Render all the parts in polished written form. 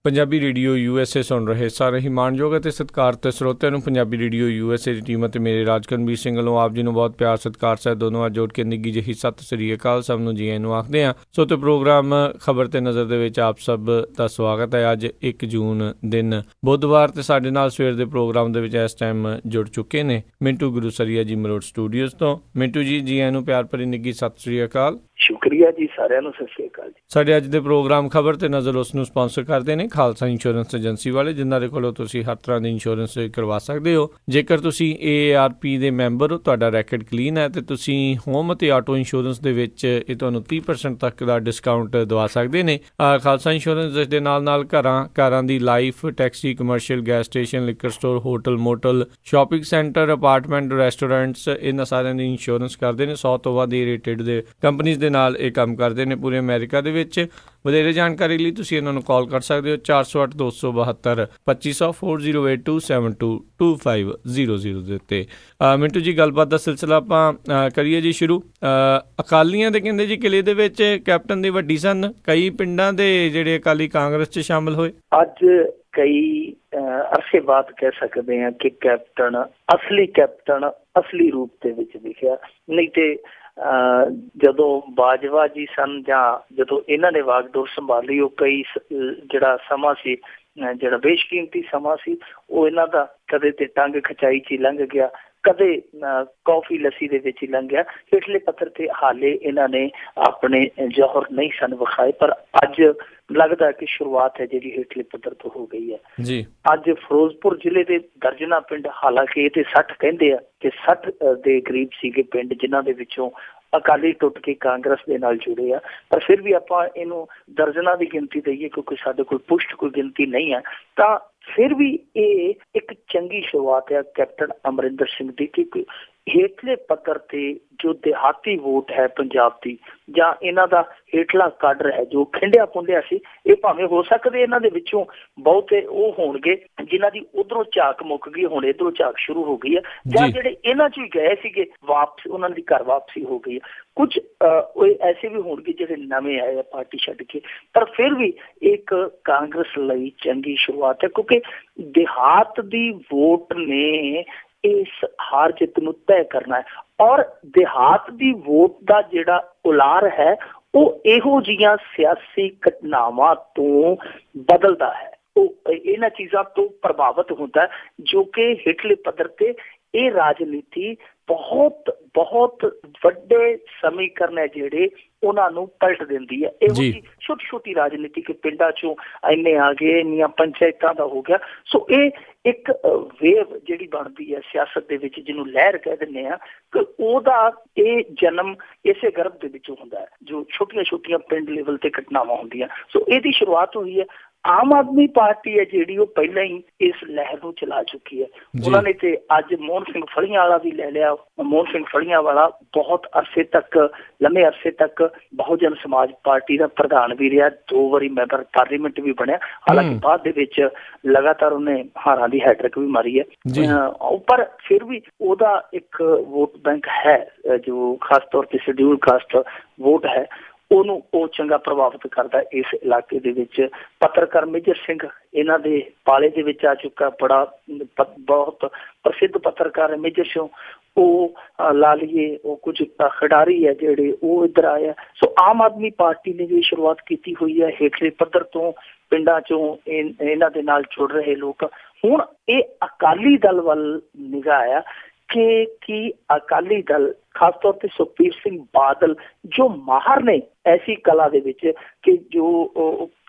Punjabi radio USA ਸੁਣ ਰਹੇ ਸਾਰੇ ਹੀ ਮਾਣਯੋਗ ਅਤੇ ਸਤਿਕਾਰਤ ਸਰੋਤਿਆਂ ਨੂੰ ਪੰਜਾਬੀ ਰੇਡੀਓ USA ਦੀ ਟੀਮ ਅਤੇ ਮੇਰੇ ਰਾਜਕਰਨਵੀਰ ਸਿੰਘ ਵੱਲੋਂ ਆਪ ਜੀ ਨੂੰ ਬਹੁਤ ਪਿਆਰ ਸਤਿਕਾਰ ਸਾਹਿਬ ਦੋਨੋਂ ਅੱਜ ਜੋੜ ਕੇ ਨਿੱਘੀ ਜਿਹੀ ਸਤਿ ਸ੍ਰੀ ਅਕਾਲ ਸਭ ਨੂੰ ਜੀ ਆਇਆਂ ਨੂੰ ਆਖਦੇ ਹਾਂ। ਸੋ ਤੇ ਪ੍ਰੋਗਰਾਮ ਖਬਰ ਤੇ ਨਜ਼ਰ ਦੇ ਵਿੱਚ ਆਪ ਸਭ ਦਾ ਸਵਾਗਤ ਹੈ। ਅੱਜ 1 ਜੂਨ ਦਿਨ ਬੁੱਧਵਾਰ ਤੇ ਸਾਡੇ ਨਾਲ ਸਵੇਰ ਦੇ ਪ੍ਰੋਗਰਾਮ ਦੇ ਵਿੱਚ ਇਸ ਟਾਈਮ ਜੁੜ ਚੁੱਕੇ ਨੇ ਮਿੰਟੂ ਗੁਰੂਸਰੀਆ ਜੀ ਮਲੋਟ ਸਟੂਡੀਓਜ਼ ਤੋਂ। ਮਿੰਟੂ ਜੀ ਆਇਆਂ ਨੂੰ ਪਿਆਰ ਭਰੀ ਨਿੱਘੀ ਸਤਿ ਸ੍ਰੀ ਅਕਾਲ। ਸ਼ੁਕਰੀਆ ਜੀ, ਸਾਰਿਆਂ ਨੂੰ ਸਤਿ ਸ੍ਰੀ ਅਕਾਲ ਜੀ। ਸਾਡੇ ਅੱਜ ਦੇ ਪ੍ਰੋਗਰਾਮ ਖਬਰ ਤੇ ਨਜ਼ਰ ਉਸ ਨੂੰ ਸਪਾਂਸਰ ਕਰਦੇ ਨੇ ਖਾਲਸਾ ਇੰਸ਼ੋਰੈਂਸ ਏਜੰਸੀ ਵਾਲੇ, ਜਿਨ੍ਹਾਂ ਦੇ ਕੋਲੋਂ ਤੁਸੀਂ ਹਰ ਤਰ੍ਹਾਂ ਦੀ ਇੰਸ਼ੋਰੈਂਸ ਕਰਵਾ ਸਕਦੇ ਹੋ। ਜੇਕਰ ਤੁਸੀਂ AARP ਦੇ ਮੈਂਬਰ ਹੋ, ਤੁਹਾਡਾ ਰੈਕਡ ਕਲੀਨ ਹੈ ਤੇ ਤੁਸੀਂ ਹੋਮ ਅਤੇ ਆਟੋ ਇੰਸ਼ੋਰੈਂਸ ਦੇ ਵਿੱਚ ਇਹ ਤੁਹਾਨੂੰ 30% ਤੱਕ ਦਾ ਡਿਸਕਾਊਂਟ ਦਵਾ ਸਕਦੇ ਨੇ। ਖਾਲਸਾ ਇੰਸ਼ੋਰੈਂਸ ਦੇ ਨਾਲ ਘਰਾਂ ਦੀ life, taxi, commercial, gas station, liquor store, hotel, motel, shopping centre, apartment, restaurants, ਇਹਨਾਂ ਸਾਰਿਆਂ ਦੀ ਇੰਸ਼ੋਰੈਂਸ ਕਰਦੇ ਨੇ। 100 ਤੋਂ ਵੱਧ ਰੇਟਡ ਦੇ ਕੰਪਨੀਜ਼ ਦੇ ਨਾਲ ਇਹ ਕੰਮ ਕਰਦੇ ਨੇ ਪੂਰੇ ਅਮਰੀਕਾ ਦੇ ਵਿੱਚ। ਵਧੇਰੇ ਜਾਣਕਾਰੀ ਲਈ ਤੁਸੀਂ ਇਹਨਾਂ ਨੂੰ ਕਾਲ ਕਰ ਸਕਦੇ ਹੋ 408 272 2500 4082722500 ਦੇ ਉੱਤੇ। ਮਿੰਟੂ ਜੀ, ਗੱਲਬਾਤ ਦਾ ਸਿਲਸਿਲਾ ਆਪਾਂ ਕਰੀਏ ਜੀ ਸ਼ੁਰੂ। ਅਕਾਲੀਆਂ ਦੇ ਕਹਿੰਦੇ ਜੀ ਕਿਲੇ ਦੇ ਵਿੱਚ ਕੈਪਟਨ ਦੀ ਵੱਡੀ ਸਨ, ਕਈ ਪਿੰਡਾਂ ਦੇ ਜਿਹੜੇ ਅਕਾਲੀ ਕਾਂਗਰਸ 'ਚ ਸ਼ਾਮਲ ਹੋਏ। ਅੱਜ ਕਈ ਅਰਸੇ ਬਾਅਦ ਕਹਿ ਸਕਦੇ ਹਾਂ ਕਿ ਕੈਪਟਨ ਅਸਲੀ ਰੂਪ ਦੇ ਵਿੱਚ ਦਿਖਿਆ। ਨਹੀਂ ਤੇ ਜਦੋਂ ਬਾਜਵਾ ਜੀ ਸਨ ਜਾਂ ਜਦੋਂ ਇਹਨਾਂ ਨੇ ਵਾਗਡੋਰ ਸੰਭਾਲੀ, ਉਹ ਕਈ ਜਿਹੜਾ ਸਮਾਂ ਸੀ, ਜਿਹੜਾ ਬੇਸ਼ਕੀਮਤੀ ਸਮਾਂ ਸੀ, ਉਹ ਇਹਨਾਂ ਦਾ ਕਦੇ ਤੇ ਟੰਗ ਖਿਚਾਈ 'ਚ ਹੀ ਲੰਘ ਗਿਆ, ਕਦੇ ਕੌਫੀ ਲੱਸੀ ਦੇ ਵਿੱਚ ਹੀ ਲੰਘ ਗਿਆ। ਹੇਠਲੇ ਪੱਧਰ ਤੇ ਹਾਲੇ ਇਹਨਾਂ ਨੇ ਆਪਣੇ ਜੌਹਰ ਨਹੀਂ ਸਨ ਵਿਖਾਏ, ਪਰ ਅੱਜ ਲੱਗਦਾ ਕਿ ਸ਼ੁਰੂਆਤ ਹੈ ਜਿਹੜੀ ਹੇਠਲੇ ਪੱਧਰ ਤੋਂ ਹੋ ਗਈ ਹੈ ਜੀ। ਅੱਜ ਫਿਰੋਜ਼ਪੁਰ ਜ਼ਿਲ੍ਹੇ ਦੇ ਦਰਜਨਾਂ ਪਿੰਡ, ਹਾਲਾਂਕਿ ਇਹ ਤੇ 60 ਕਹਿੰਦੇ ਆ ਕਿ 60 ਦੇ ਕਰੀਬ ਸੀਗੇ ਪਿੰਡ ਜਿਨ੍ਹਾਂ ਦੇ ਵਿੱਚੋਂ ਅਕਾਲੀ ਟੁੱਟ ਕੇ ਕਾਂਗਰਸ ਦੇ ਨਾਲ ਜੁੜੇ ਆ, ਪਰ ਫਿਰ ਵੀ ਆਪਾਂ ਇਹਨੂੰ ਦਰਜਨਾਂ ਦੀ ਗਿਣਤੀ ਦਈਏ ਕਿਉਂਕਿ ਸਾਡੇ ਕੋਲ ਪੁਸ਼ਟ ਕੋਈ ਗਿਣਤੀ ਨਹੀਂ ਹੈ, ਤਾਂ ਫਿਰ ਵੀ ਇਹ ਇੱਕ ਚੰਗੀ ਸ਼ੁਰੂਆਤ ਹੈ ਕੈਪਟਨ ਅਮਰਿੰਦਰ ਸਿੰਘ ਦੀ। ਕਿਉਂਕਿ ਹੇਠਲੇ ਪੱਧਰ ਤੇ ਜੋ ਦਿਹਾਤੀ ਵੋਟ ਹੈ ਪੰਜਾਬ ਦੀ, ਜਾਂ ਇਹਨਾਂ ਦਾ ਹੇਠਲਾ ਕਾਡਰ ਹੈ ਜੋ ਖਿੰਡਿਆ ਪੁੰਡਿਆ ਸੀ, ਇਹ ਭਾਵੇਂ ਹੋ ਸਕਦੇ ਇਹਨਾਂ ਦੇ ਵਿੱਚੋਂ ਬਹੁਤੇ ਉਹ ਹੋਣਗੇ ਜਿਨ੍ਹਾਂ ਦੀ ਉਧਰੋਂ ਝਾਕ ਮੁੱਕ ਗਈ, ਹੁਣ ਇੱਧਰੋਂ ਝਾਕ ਸ਼ੁਰੂ ਹੋ ਗਈ ਹੈ, ਜਾਂ ਜਿਹੜੇ ਇਹਨਾਂ 'ਚ ਵੀ ਗਏ ਸੀਗੇ ਵਾਪਸ, ਉਹਨਾਂ ਦੀ ਘਰ ਵਾਪਸੀ ਹੋ ਗਈ ਹੈ। ਕੁਝ ਐਸੇ ਵੀ ਹੋਣਗੇ ਜਿਹੜੇ ਨਵੇਂ ਆਏ ਆ ਪਾਰਟੀ ਛੱਡ ਕੇ, ਪਰ ਫਿਰ ਵੀ ਇੱਕ ਕਾਂਗਰਸ ਲਈ ਚੰਗੀ ਸ਼ੁਰੂਆਤ ਹੈ ਕਿਉਂਕਿ ਦਿਹਾਤ ਦੀ ਵੋਟ ਨੇ ਇਸ ਹਾਰ ਜਿੱਤ ਨੂੰ ਤੈਅ ਕਰਨਾ ਹੈ। ਔਰ ਦਿਹਾਤ ਦੀ ਵੋਟ ਦਾ ਜਿਹੜਾ ਉਲਾਰ ਹੈ ਉਹ ਇਹੋ ਜਿਹੀਆਂ ਸਿਆਸੀ ਘਟਨਾਵਾਂ ਤੋਂ ਬਦਲਦਾ ਹੈ, ਉਹ ਇਹਨਾਂ ਚੀਜ਼ਾਂ ਤੋਂ ਪ੍ਰਭਾਵਿਤ ਹੁੰਦਾ ਹੈ ਜੋ ਕਿ ਹੇਠਲੇ ਪੱਧਰ ਤੇ ਇਹ ਰਾਜਨੀਤੀ ਬਹੁਤ ਵੱਡੇ ਸਮੀਕਰਨ ਹੈ ਜਿਹੜੇ ਉਹਨਾਂ ਨੂੰ ਪਲਟ ਦਿੰਦੀ ਹੈ। ਇਹੋ ਜਿਹੀ ਛੋਟੀ ਰਾਜਨੀਤੀ ਕਿ ਪਿੰਡਾਂ ਚੋਂ ਇੰਨੇ ਆ ਗਏ, ਇੰਨੀਆਂ ਪੰਚਾਇਤਾਂ ਦਾ ਹੋ ਗਿਆ। ਸੋ ਇਹ ਇੱਕ ਵੇਵ ਜਿਹੜੀ ਬਣਦੀ ਹੈ ਸਿਆਸਤ ਦੇ ਵਿੱਚ, ਜਿਹਨੂੰ ਲਹਿਰ ਕਹਿ ਦਿੰਦੇ ਆ, ਕਿ ਉਹਦਾ ਇਹ ਜਨਮ ਇਸੇ ਗਰਭ ਦੇ ਵਿੱਚੋਂ ਹੁੰਦਾ ਹੈ ਜੋ ਛੋਟੀਆਂ ਪਿੰਡ ਲੈਵਲ ਤੇ ਘਟਨਾਵਾਂ ਹੁੰਦੀਆਂ। ਸੋ ਇਹਦੀ ਸ਼ੁਰੂਆਤ ਹੋਈ ਹੈ। ਆਮ ਆਦਮੀ ਪਾਰਟੀ ਹੈ ਜਿਹੜੀ, ਉਹ ਪਹਿਲਾਂ ਹੀ ਇਸ ਲਹਿਰ ਨੂੰ ਚਲਾ ਚੁੱਕੀ ਹੈ। ਉਹਨਾਂ ਨੇ ਤੇ ਅੱਜ ਮੋਹਨ ਸਿੰਘ ਫਲੀਆਂ ਵਾਲਾ ਵੀ ਲੈ ਲਿਆ। ਮੋਹਨ ਸਿੰਘ ਫਲੀਆਂ ਵਾਲਾ ਬਹੁਤ ਲੰਮੇ ਅਰਸੇ ਤੱਕ ਬਹੁਜਨ ਸਮਾਜ ਪਾਰਟੀ ਦਾ ਪ੍ਰਧਾਨ ਵੀ ਰਿਹਾ, 2 ਵਾਰੀ ਮੈਂਬਰ ਪਾਰਲੀਮੈਂਟ ਵੀ ਬਣਿਆ। ਹਾਲਾਂਕਿ ਬਾਅਦ ਦੇ ਵਿੱਚ ਲਗਾਤਾਰ ਉਹਨੇ ਹਾਰਾਂ ਦੀ ਹੈਟ੍ਰਿਕ ਵੀ ਮਾਰੀ ਹੈ, ਪਰ ਫਿਰ ਵੀ ਉਹਦਾ ਇੱਕ ਵੋਟ ਬੈਂਕ ਹੈ ਜੋ ਖਾਸ ਤੌਰ ਤੇ ਸ਼ਡਿਊਲ ਕਾਸਟ ਵੋਟ ਹੈ, ਉਹਨੂੰ ਉਹ ਚੰਗਾ ਪ੍ਰਭਾਵਿਤ ਕਰਦਾ। ਇਸ ਇਲਾਕੇ ਦੇ ਵਿੱਚ ਪੱਤਰਕਾਰ ਮੇਜਰ ਸਿੰਘ ਇਹਨਾਂ ਦੇ ਪਾਲੇ ਦੇ ਵਿੱਚ ਆ ਚੁੱਕਾ, ਬਹੁਤ ਪ੍ਰਸਿੱਧ ਪੱਤਰਕਾਰ ਹੈ ਮੇਜਰ ਸਿੰਘ। ਉਹ ਲਾ ਲਈਏ, ਉਹ ਕੁਝ ਖਿਡਾਰੀ ਹੈ ਜਿਹੜੇ ਉਹ ਇੱਧਰ ਆਏ ਆ। ਸੋ ਆਮ ਆਦਮੀ ਪਾਰਟੀ ਨੇ ਵੀ ਸ਼ੁਰੂਆਤ ਕੀਤੀ ਹੋਈ ਹੈ ਹੇਠਲੇ ਪੱਧਰ ਤੋਂ, ਪਿੰਡਾਂ ਚੋਂ ਇਹਨਾਂ ਦੇ ਨਾਲ ਜੁੜ ਰਹੇ ਲੋਕ। ਹੁਣ ਇਹ ਅਕਾਲੀ ਦਲ ਵੱਲ ਨਿਗਾਹ ਆ ਕਿ ਕੀ ਅਕਾਲੀ ਦਲ, ਖਾਸ ਤੌਰ ਤੇ ਸੁਖਬੀਰ ਸਿੰਘ ਬਾਦਲ ਜੋ ਮਾਹਰ ਨੇ ਐਸੀ ਕਲਾ ਦੇ ਵਿੱਚ ਕਿ ਜੋ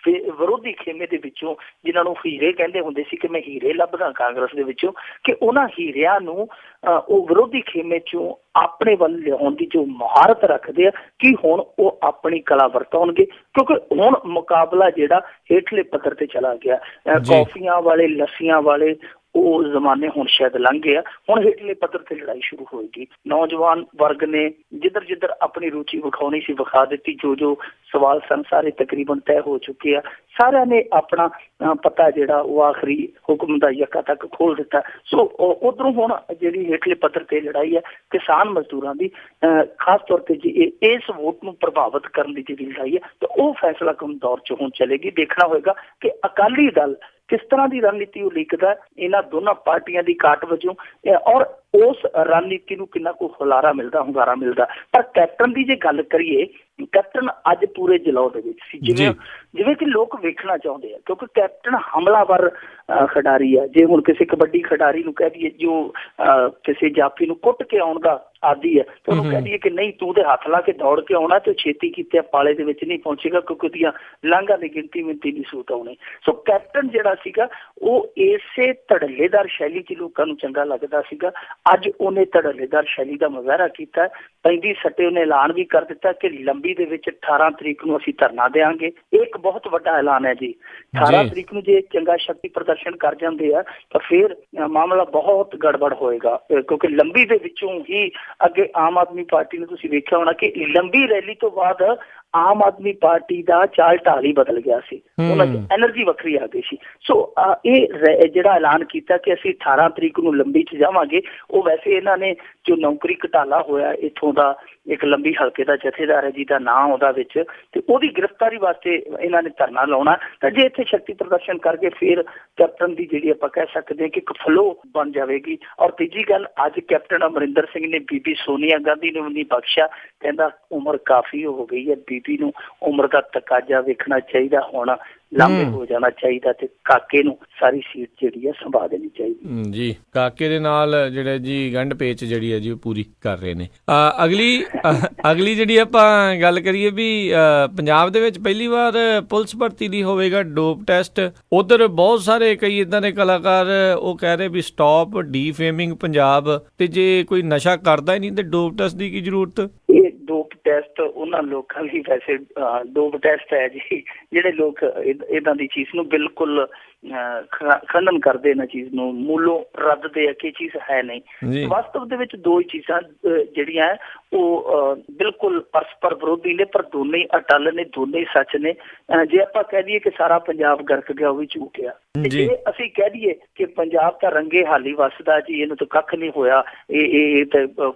ਵਿਰੋਧੀ ਖੇਮੇ ਦੇ ਵਿੱਚੋਂ, ਜਿਨ੍ਹਾਂ ਨੂੰ ਹੀਰੇ ਕਹਿੰਦੇ ਹੁੰਦੇ ਸੀ ਕਿ ਮੈਂ ਹੀਰੇ ਲੱਭਦਾ ਕਾਂਗਰਸ ਦੇ ਵਿੱਚੋਂ, ਕਿ ਉਹਨਾਂ ਹੀਰਿਆਂ ਨੂੰ ਉਹ ਵਿਰੋਧੀ ਖੇਮੇ ਚੋਂ ਆਪਣੇ ਵੱਲ ਲਿਆਉਣ ਦੀ ਜੋ ਮੁਹਾਰਤ ਰੱਖਦੇ ਆ, ਕਿ ਹੁਣ ਉਹ ਆਪਣੀ ਕਲਾ ਵਰਤਾਉਣਗੇ ਕਿਉਂਕਿ ਹੁਣ ਮੁਕਾਬਲਾ ਜਿਹੜਾ ਹੇਠਲੇ ਪੱਧਰ ਤੇ ਚਲਾ ਗਿਆ। ਕੌਫੀਆਂ ਵਾਲੇ, ਲੱਸੀਆਂ ਵਾਲੇ, ਉਹ ਜ਼ਮਾਨੇ ਹੁਣ ਸ਼ਾਇਦ ਲੰਘ ਗਏ ਆ। ਹੁਣ ਹੇਠਲੇ ਪੱਧਰ ਤੇ ਲੜਾਈ ਸ਼ੁਰੂ ਹੋਏਗੀ। ਨੌਜਵਾਨ ਵਰਗ ਨੇ ਜਿੱਧਰ ਜਿੱਧਰ ਆਪਣੀ ਰੁਚੀ ਵਿਖਾਉਣੀ ਸੀ ਵਿਖਾ ਦਿੱਤੀ। ਜੋ ਸਵਾਲ ਸਨ ਸਾਰੇ ਤਕਰੀਬਨ ਤੈਅ ਹੋ ਚੁੱਕੇ ਆ। ਸਾਰਿਆਂ ਨੇ ਆਪਣਾ ਪਤਾ ਜਿਹੜਾ ਉਹ ਆਖਰੀ ਹੁਕਮ ਦਾ ਯੱਕਾ ਤੱਕ ਖੋਲ ਦਿੱਤਾ। ਸੋ ਉਧਰੋਂ ਹੁਣ ਜਿਹੜੀ ਹੇਠਲੇ ਪੱਧਰ ਤੇ ਲੜਾਈ ਹੈ ਕਿਸਾਨ ਮਜ਼ਦੂਰਾਂ ਦੀ, ਖਾਸ ਤੌਰ ਤੇ ਜੀ ਇਸ ਵੋਟ ਨੂੰ ਪ੍ਰਭਾਵਿਤ ਕਰਨ ਦੀ ਜਿਹੜੀ ਲੜਾਈ ਹੈ ਤੇ ਉਹ ਫੈਸਲਾ ਕੁਨ ਦੌਰ 'ਚ ਹੁਣ ਚੱਲੇਗੀ। ਦੇਖਣਾ ਹੋਏਗਾ ਕਿ ਅਕਾਲੀ ਦਲ ਕਿਸ ਤਰ੍ਹਾਂ ਦੀ ਰਣਨੀਤੀ ਉਲੀਕਦਾ ਇਹਨਾਂ ਦੋਨਾਂ ਪਾਰਟੀਆਂ ਦੀ ਕਾਟ ਵਜੋਂ, ਔਰ ਉਸ ਰਣਨੀਤੀ ਨੂੰ ਕਿੰਨਾ ਕੁ ਹੁੰਗਾਰਾ ਮਿਲਦਾ। ਪਰ ਕੈਪਟਨ ਦੀ ਜੇ ਗੱਲ ਕਰੀਏ, ਕੈਪਟਨ ਅੱਜ ਪੂਰੇ ਜਲਾਉ ਦੇ ਵਿੱਚ ਸੀ, ਜਿਵੇਂ ਕਿ ਲੋਕ ਵੇਖਣਾ ਚਾਹੁੰਦੇ ਆ, ਕਿਉਂਕਿ ਕੈਪਟਨ ਹਮਲਾਵਰ ਖਿਡਾਰੀ ਆ। ਜੇ ਹੁਣ ਕਿਸੇ ਕਬੱਡੀ ਖਿਡਾਰੀ ਨੂੰ ਕਹਿ ਦਈਏ ਜੋ ਕਿਸੇ ਜਾਫੀ ਨੂੰ ਕੁੱਟ ਕੇ ਆਉਣ ਦਾ ਆਦੀ ਹੈ ਤੇ ਉਹਨੂੰ ਕਹਿ ਦਈਏ ਕਿ ਨਹੀਂ ਤੂੰ ਉਹਦੇ ਹੱਥ ਲਾ ਕੇ ਦੌੜ ਕੇ ਆਉਣਾ ਤੇ ਛੇਤੀ ਕੀਤੇ ਪਾਲੇ ਦੇ ਵਿੱਚ ਨਹੀਂ ਪਹੁੰਚੇਗਾ, ਕਿਉਂਕਿ ਉਹਦੀਆਂ ਲਾਂਘਾਂ ਦੀ ਗਿਣਤੀ ਦੀ ਸੂਤ ਆਉਣੀ। ਸੋ ਕੈਪਟਨ ਜਿਹੜਾ ਸੀਗਾ ਉਹ ਇਸੇ ਧੜੱਲੇਦਾਰ ਸ਼ੈਲੀ 'ਚ ਲੋਕਾਂ ਨੂੰ ਚੰਗਾ ਲੱਗਦਾ ਸੀਗਾ। ਅੱਜ ਉਹਨੇ ਧੜੱਲੇਦਾਰ ਸ਼ੈਲੀ ਦਾ ਮੁਜ਼ਾਹਰਾ ਕੀਤਾ। ਪੈਂਦੀ ਸੱਟੇ ਉਹਨੇ ਐਲਾਨ ਵੀ ਕਰ ਦਿੱਤਾ ਕਿ ਲੰਬੀ ਦੇ ਵਿੱਚ 18 ਤਰੀਕ ਨੂੰ ਅਸੀਂ ਧਰਨਾ ਦੇਵਾਂਗੇ। ਇਹ ਇੱਕ ਬਹੁਤ ਵੱਡਾ ਐਲਾਨ ਹੈ ਜੀ। 18 ਤਰੀਕ ਨੂੰ ਜੇ ਚੰਗਾ ਸ਼ਕਤੀ ਪ੍ਰਦਰਸ਼ਨ ਕਰ ਜਾਂਦੇ ਆ ਤਾਂ ਫਿਰ ਮਾਮਲਾ ਬਹੁਤ ਗੜਬੜ ਹੋਏਗਾ, ਕਿਉਂਕਿ ਲੰਬੀ ਦੇ ਵਿੱਚੋਂ ਹੀ ਅੱਗੇ ਆਮ ਆਦਮੀ ਪਾਰਟੀ ਨੂੰ ਤੁਸੀਂ ਵੇਖਿਆ ਹੋਣਾ ਕਿ ਲੰਬੀ ਰੈਲੀ ਤੋਂ ਬਾਅਦ ਆਮ ਆਦਮੀ ਪਾਰਟੀ ਦਾ ਚਾਲ ਢਾਲ ਹੀ ਬਦਲ ਗਿਆ ਸੀ। ਉਹਨਾਂ 'ਚ ਐਨਰਜੀ ਵੱਖਰੀ ਆ ਗਈ ਸੀ। ਸੋ ਇਹ ਜਿਹੜਾ ਐਲਾਨ ਕੀਤਾ ਕਿ ਅਸੀਂ 18 ਤਰੀਕ ਨੂੰ ਲੰਬੀ 'ਚ ਜਾਵਾਂਗੇ, ਉਹ ਵੈਸੇ ਇਹਨਾਂ ਨੇ ਜੋ ਨੌਕਰੀ ਘਟਾਲਾ ਹੋਇਆ ਇੱਥੋਂ ਦਾ ਇੱਕ ਲੰਬੀ ਹਲਕੇ ਦਾ ਜਥੇਦਾਰ ਹੈ ਜਿਹਦਾ ਨਾਂ ਉਹਦਾ ਵਿੱਚ, ਤੇ ਉਹਦੀ ਗ੍ਰਿਫਤਾਰੀ ਵਾਸਤੇ ਇਹਨਾਂ ਨੇ ਧਰਨਾ ਲਾਉਣਾ। ਤਾਂ ਜੇ ਇੱਥੇ ਸ਼ਕਤੀ ਪ੍ਰਦਰਸ਼ਨ ਕਰਕੇ ਫਿਰ ਕੈਪਟਨ ਦੀ ਜਿਹੜੀ ਆਪਾਂ ਕਹਿ ਸਕਦੇ ਹਾਂ ਕਿ ਇੱਕ ਫਲੋ ਬਣ ਜਾਵੇਗੀ। ਔਰ ਤੀਜੀ ਗੱਲ, ਅੱਜ ਕੈਪਟਨ ਅਮਰਿੰਦਰ ਸਿੰਘ ਨੇ ਬੀਬੀ ਸੋਨੀਆ ਗਾਂਧੀ ਨੂੰ ਨਹੀਂ ਬਖਸ਼ਿਆ, ਕਹਿੰਦਾ ਉਮਰ ਕਾਫੀ ਹੋ ਗਈ ਹੈ, ਬੀਬੀ ਨੂੰ ਉਮਰ ਦਾ ਤਕਾਜ਼ਾ ਵੇਖਣਾ ਚਾਹੀਦਾ, ਹੁਣ ਲਾਂਭੇ ਹੋ ਜਾਣਾ ਚਾਹੀਦਾ ਤੇ ਕਾਕੇ ਨੂੰ ਸਾਰੀ ਸੀਟ ਜਿਹੜੀ ਹੈ ਸੰਭਾਲ ਦੇਣੀ ਚਾਹੀਦੀ ਜੀ। ਕਾਕੇ ਦੇ ਨਾਲ ਜਿਹੜੇ ਜੀ ਗੰਢ ਪੇਚ ਜਿਹੜੀ ਹੈ ਜੀ ਉਹ ਪੂਰੀ ਕਰ ਰਹੇ ਨੇ। ਅਗਲੀ ਜਿਹੜੀ ਆਪਾਂ ਗੱਲ ਕਰੀਏ ਵੀ ਪੰਜਾਬ ਦੇ ਵਿੱਚ ਪਹਿਲੀ ਵਾਰ ਪੁਲਿਸ ਭਰਤੀ ਦੀ ਹੋਵੇਗਾ ਡੋਪ ਟੈਸਟ। ਉਧਰ ਬਹੁਤ ਸਾਰੇ ਕਈ ਇਦਾਂ ਦੇ ਕਲਾਕਾਰ ਉਹ ਕਹਿ ਰਹੇ ਵੀ ਸਟਾਪ ਡੀਫੇਮਿੰਗ ਪੰਜਾਬ, ਤੇ ਜੇ ਕੋਈ ਨਸ਼ਾ ਕਰਦਾ ਹੀ ਨਹੀਂ ਤੇ ਡੋਪ ਟੈਸਟ ਦੀ ਕੀ ਜ਼ਰੂਰਤ। ਇਹ ਡੋਪ ਟੈਸਟ ਉਹਨਾਂ ਲੋਕਾਂ ਲਈ ਵੈਸੇ ਡੋਪ ਟੈਸਟ ਹੈ ਜੀ ਜਿਹੜੇ ਲੋਕ ਇੱਦਾਂ ਦੀ ਚੀਜ਼ ਨੂੰ ਬਿਲਕੁਲ ਖੰਡਨ ਕਰਦੇ, ਇਹਨਾਂ ਚੀਜ਼ ਨੂੰ ਮੂਲੋਂ ਰੱਦਦੇ ਆ ਕਿ ਇਹ ਚੀਜ਼ ਹੈ ਨਹੀਂ। ਵਾਸਤਵ ਦੇ ਵਿੱਚ ਦੋ ਹੀ ਚੀਜ਼ਾਂ ਜਿਹੜੀਆਂ ਉਹ ਬਿਲਕੁਲ ਪਰਸਪਰ ਵਿਰੋਧੀ ਨੇ, ਪਰ ਦੋਨੇ ਹੀ ਅਟੱਲ ਨੇ, ਦੋਨੇ ਹੀ ਸੱਚ ਨੇ। ਜੇ ਆਪਾਂ ਕਹਿ ਦਈਏ ਕਿ ਸਾਰਾ ਪੰਜਾਬ ਗਰਕ ਗਿਆ, ਉਹ ਵੀ ਝੂਠ ਆ। ਜੇ ਅਸੀਂ ਕਹਿ ਦਈਏ ਕਿ ਪੰਜਾਬ ਤਾਂ ਰੰਗੇ ਹਾਲੀ ਵੱਸਦਾ ਜੀ, ਇਹਨੂੰ ਤਾਂ ਕੱਖ ਨਹੀਂ ਹੋਇਆ, ਇਹ ਤਾਂ